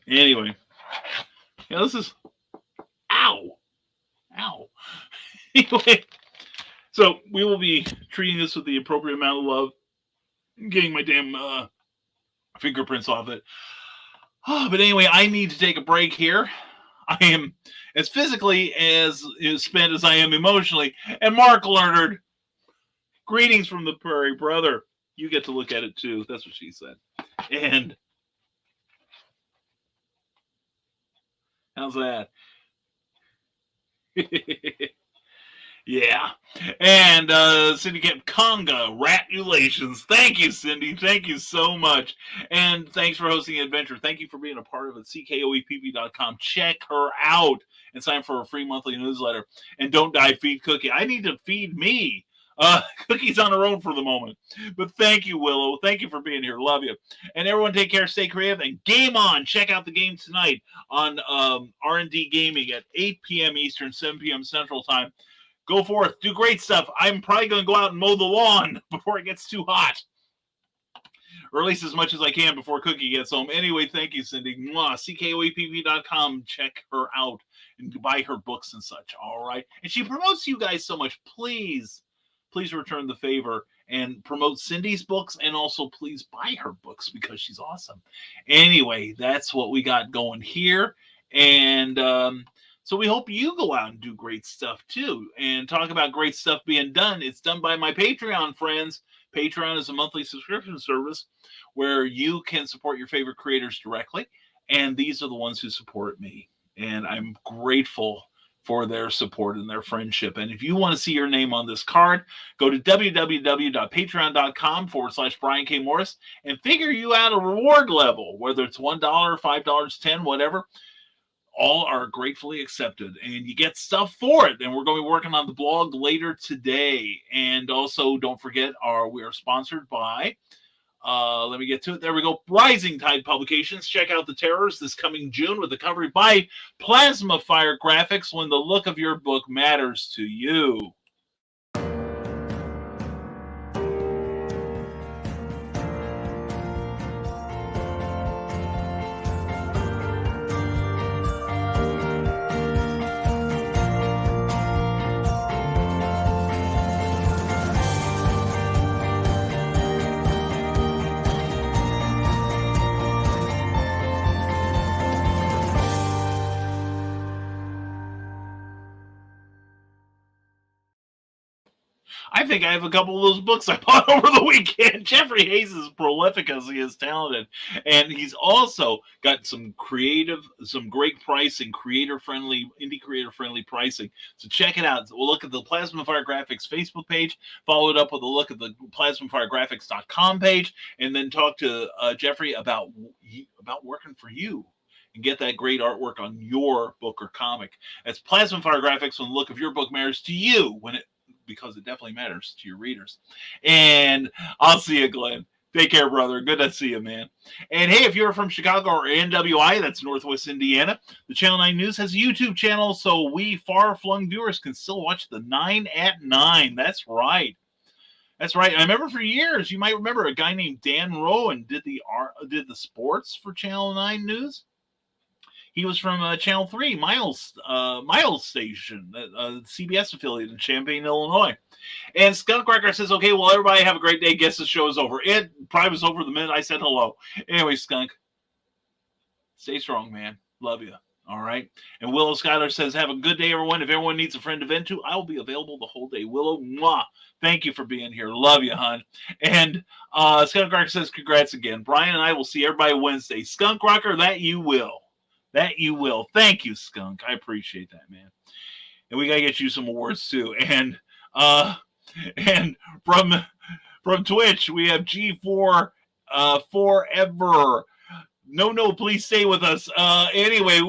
Anyway. Yeah, this is... Ow! Ow. Anyway. So, we will be treating this with the appropriate amount of love. Getting my damn fingerprints off it. But anyway, I need to take a break here. I am as physically as spent as I am emotionally. And Mark Leonard, greetings from the prairie, brother. You get to look at it too. That's what she said. And how's that? Yeah. And Cindy Camp Conga, Ratulations. Thank you, Cindy. Thank you so much. And thanks for hosting the adventure. Thank you for being a part of it. CKOEPP.com. Check her out and sign for a free monthly newsletter. And don't die, feed Cookie. I need to feed me. Cookie's on her own for the moment. But thank you, Willow. Thank you for being here. Love you. And everyone take care, stay creative, and game on. Check out the game tonight on R&D Gaming at 8 p.m. Eastern, 7 p.m. Central Time. Go forth. Do great stuff. I'm probably going to go out and mow the lawn before it gets too hot. Or at least as much as I can before Cookie gets home. Anyway, thank you, Cindy. CKOEPP.com. Check her out and buy her books and such. All right. And she promotes you guys so much. Please return the favor and promote Cindy's books, and also please buy her books because she's awesome. Anyway, that's what we got going here. And so we hope you go out and do great stuff too. And talk about great stuff being done. It's done by my Patreon friends. Patreon is a monthly subscription service where you can support your favorite creators directly. And these are the ones who support me. And I'm grateful for their support and their friendship. And if you want to see your name on this card, go to www.patreon.com/Brian K. Morris and figure you out a reward level, whether it's $1, $5, $10, whatever. All are gratefully accepted, and you get stuff for it. And we're going to be working on the blog later today. And also, don't forget, we are sponsored by, let me get to it. There we go. Rising Tide Publications. Check out The Terrors this coming June with the cover by Plasma Fire Graphics, when the look of your book matters to you. I think I have a couple of those books I bought over the weekend. Jeffrey Hayes is prolific as he is talented. And he's also got some great pricing, indie creator-friendly pricing. So check it out. We'll look at the Plasma Fire Graphics Facebook page, follow it up with a look at the plasmafiregraphics.com page, and then talk to Jeffrey about working for you and get that great artwork on your book or comic. That's Plasma Fire Graphics, when the look of your book matters to you, because it definitely matters to your readers. And I'll see you, Glenn. Take care, brother. Good to see you, man. And hey, if you're from Chicago or NWI, that's Northwest Indiana, the Channel 9 News has a YouTube channel, so we far-flung viewers can still watch the 9 at 9. That's right. That's right. I remember for years, you might remember a guy named Dan Rowan did the sports for Channel 9 News. He was from Channel 3, Miles Station, CBS affiliate in Champaign, Illinois. And Skunk Cracker says, okay, well, everybody have a great day. Guess the show is over. It probably was over the minute I said hello. Anyway, Skunk, stay strong, man. Love you. All right. And Willow Schuyler says, have a good day, everyone. If everyone needs a friend to vent to, I will be available the whole day. Willow, mwah. Thank you for being here. Love you, hon. And Skunk Rocker says, congrats again. Brian and I will see everybody Wednesday. Skunk Rocker, that you will. That you will. Thank you, Skunk. I appreciate that, man. And we got to get you some awards, too. And from Twitch, we have G4 forever. No, please stay with us. Anyway,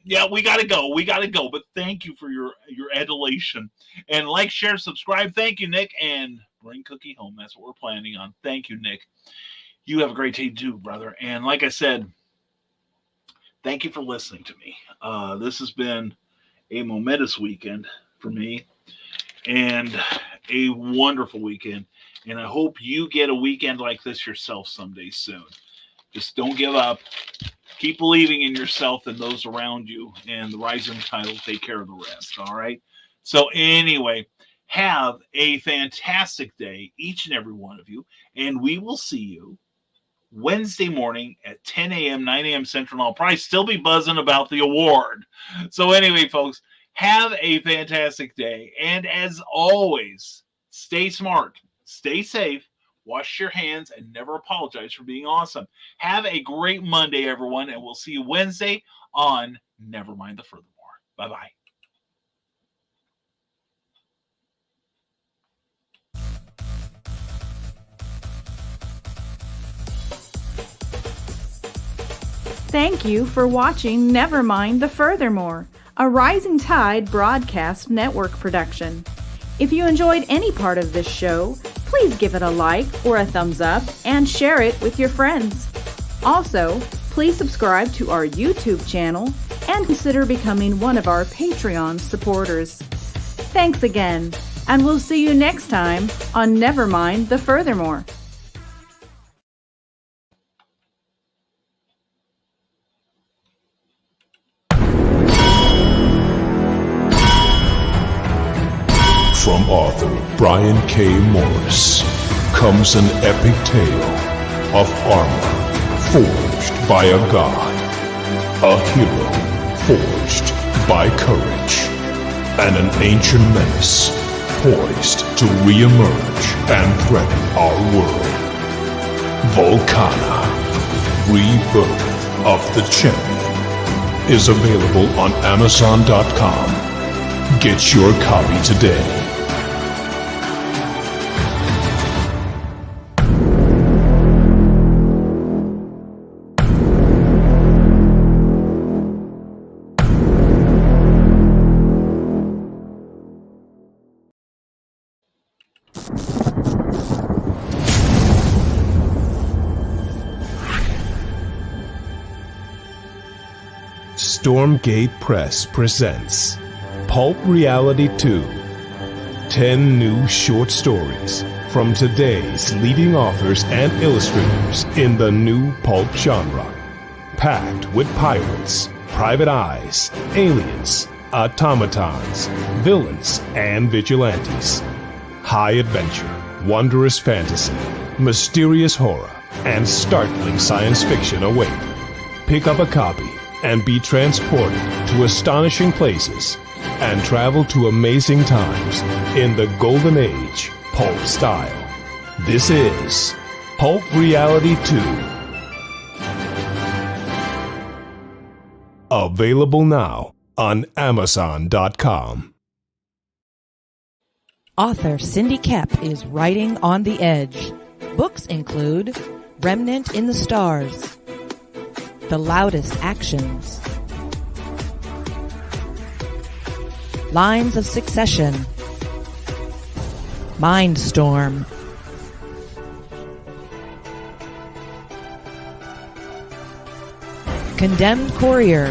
yeah, we gotta go. But thank you for your adulation. And like, share, subscribe. Thank you, Nick. And bring Cookie home. That's what we're planning on. Thank you, Nick. You have a great day too, brother. And like I said, thank you for listening to me. This has been a momentous weekend for me and a wonderful weekend. And I hope you get a weekend like this yourself someday soon. Just don't give up. Keep believing in yourself and those around you, and the rising tide will take care of the rest. All right. So anyway, have a fantastic day, each and every one of you, and we will see you Wednesday morning at 10 a.m., 9 a.m. Central. I'll probably still be buzzing about the award. So anyway, folks, have a fantastic day. And as always, stay smart, stay safe, wash your hands, and never apologize for being awesome. Have a great Monday, everyone, and we'll see you Wednesday on Nevermind the Furthermore. Bye-bye. Thank you for watching Nevermind the Furthermore, a Rising Tide Broadcast Network production. If you enjoyed any part of this show, please give it a like or a thumbs up and share it with your friends. Also, please subscribe to our YouTube channel and consider becoming one of our Patreon supporters. Thanks again, and we'll see you next time on Nevermind the Furthermore. From author Brian K. Morris comes an epic tale of armor forged by a god, a hero forged by courage, and an ancient menace poised to re-emerge and threaten our world. Volcana, Rebirth of the Champion, is available on Amazon.com. Get your copy today. Stormgate Press presents Pulp Reality 2. 10 new short stories from today's leading authors and illustrators in the new pulp genre. Packed with pirates, private eyes, aliens, automatons, villains, and vigilantes. High adventure, wondrous fantasy, mysterious horror, and startling science fiction await. Pick up a copy and be transported to astonishing places and travel to amazing times in the Golden Age pulp style. This is Pulp Reality 2. Available now on Amazon.com. Author Cindy Kep is writing on the edge. Books include Remnant in the Stars, The Loudest Actions, Lines of Succession, Mindstorm, Condemned Courier,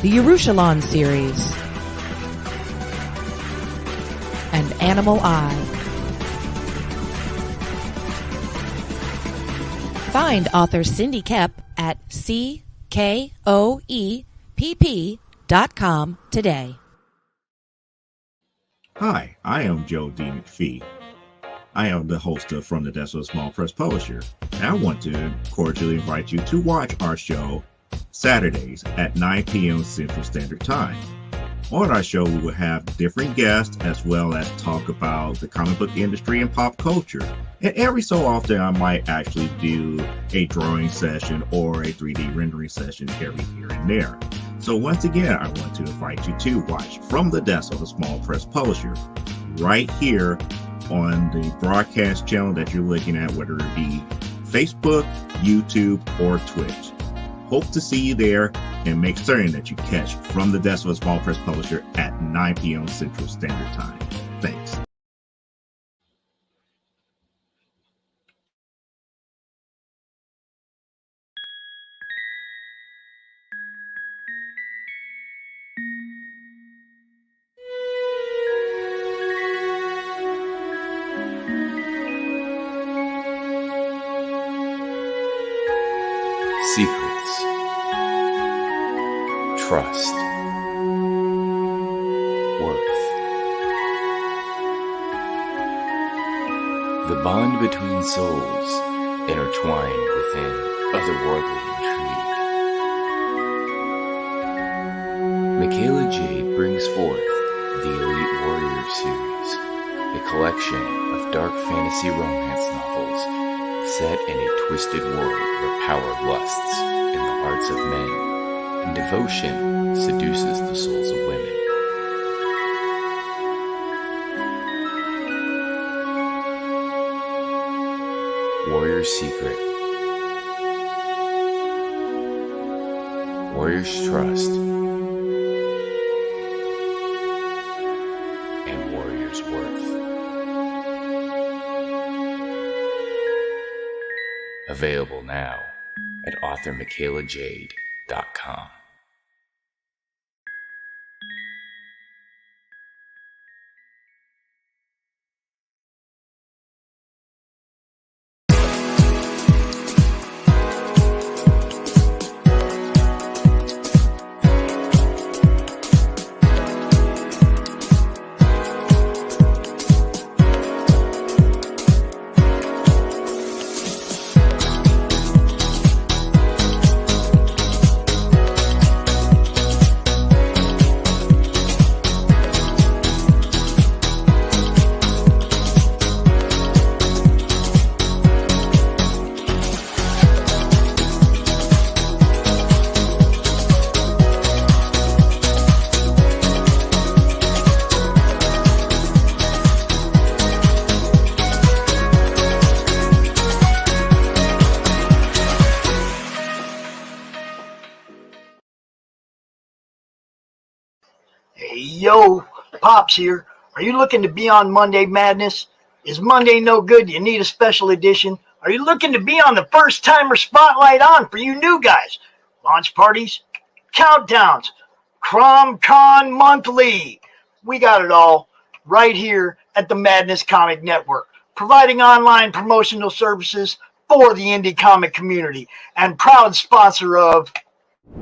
the Yerushalayim series, and Animal Eye. Find author Cindy Kep at CKOEPP.com today. Hi, I am Joe D. McPhee. I am the host of From the Desk of a Small Press Publisher, and I want to cordially invite you to watch our show Saturdays at 9 p.m. Central Standard Time. On our show, we will have different guests as well as talk about the comic book industry and pop culture. And every so often, I might actually do a drawing session or a 3D rendering session every here and there. So once again, I want to invite you to watch From the Desk of a Small Press Publisher right here on the broadcast channel that you're looking at, whether it be Facebook, YouTube, or Twitch. Hope to see you there, and make certain that you catch From the Desk of a Small Press Publisher at 9 p.m. Central Standard Time. Thanks. Secrets, trust, worth. The bond between souls intertwined within otherworldly intrigue. Michaela Jade brings forth the Elite Warrior series, a collection of dark fantasy romance novels set in a twisted world where power lusts in the hearts of men and devotion seduces the souls of women. Warrior's Secret, Warrior's Trust, and Warrior's Worth. Available now at authormichaelajade.com. Yo, Pops here. Are you looking to be on Monday Madness? Is Monday no good? Do you need a special edition? Are you looking to be on the first timer spotlight on for you new guys? Launch parties, countdowns, CromCon Monthly. We got it all right here at the Madness Comic Network, providing online promotional services for the indie comic community and proud sponsor of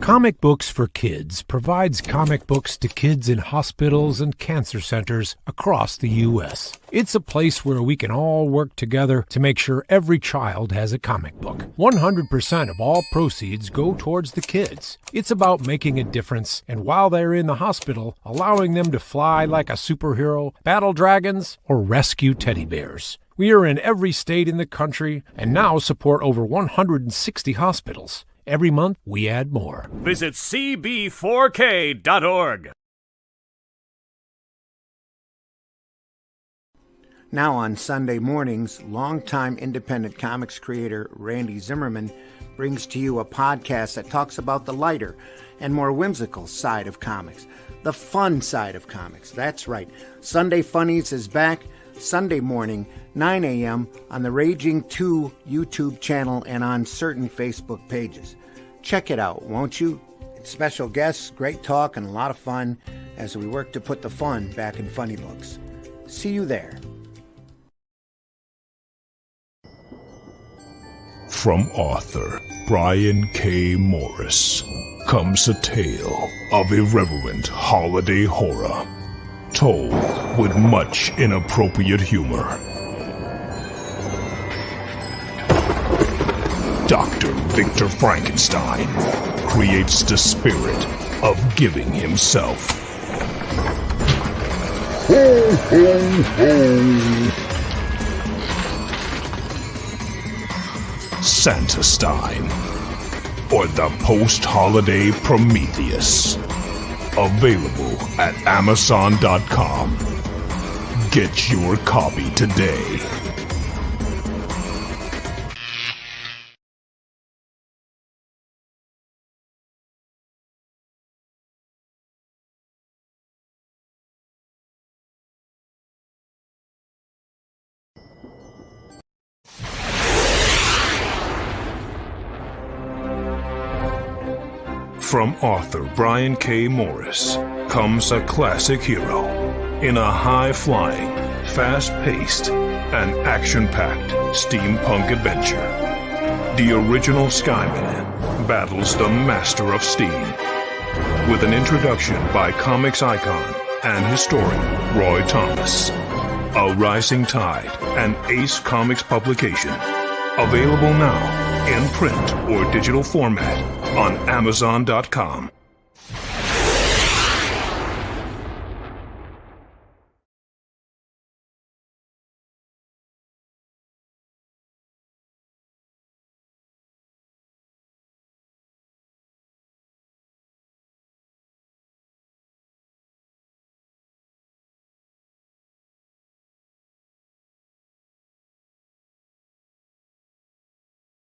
Comic Books for Kids provides comic books to kids in hospitals and cancer centers across the U.S. It's a place where we can all work together to make sure every child has a comic book. 100% of all proceeds go towards the kids. It's about making a difference, and while they're in the hospital, allowing them to fly like a superhero, battle dragons, or rescue teddy bears. We are in every state in the country and now support over 160 hospitals. Every month, we add more. Visit cb4k.org. Now on Sunday mornings, longtime independent comics creator Randy Zimmerman brings to you a podcast that talks about the lighter and more whimsical side of comics, the fun side of comics. That's right. Sunday Funnies is back Sunday morning, 9 a.m. on the Raging 2 YouTube channel and on certain Facebook pages. Check it out, won't you? It's special guests, great talk, and a lot of fun as we work to put the fun back in funny books. See you there. From author Brian K. Morris comes a tale of irreverent holiday horror, told with much inappropriate humor. Dr. Victor Frankenstein creates the spirit of giving himself. Ho, ho, ho! Santa-Stein, or the post-holiday Prometheus. Available at Amazon.com. Get your copy today. From author Brian K. Morris comes a classic hero in a high-flying, fast-paced, and action-packed steampunk adventure. The original Skyman battles the Master of Steam with an introduction by comics icon and historian Roy Thomas. A Rising Tide, an Ace Comics publication. Available now in print or digital format on Amazon.com.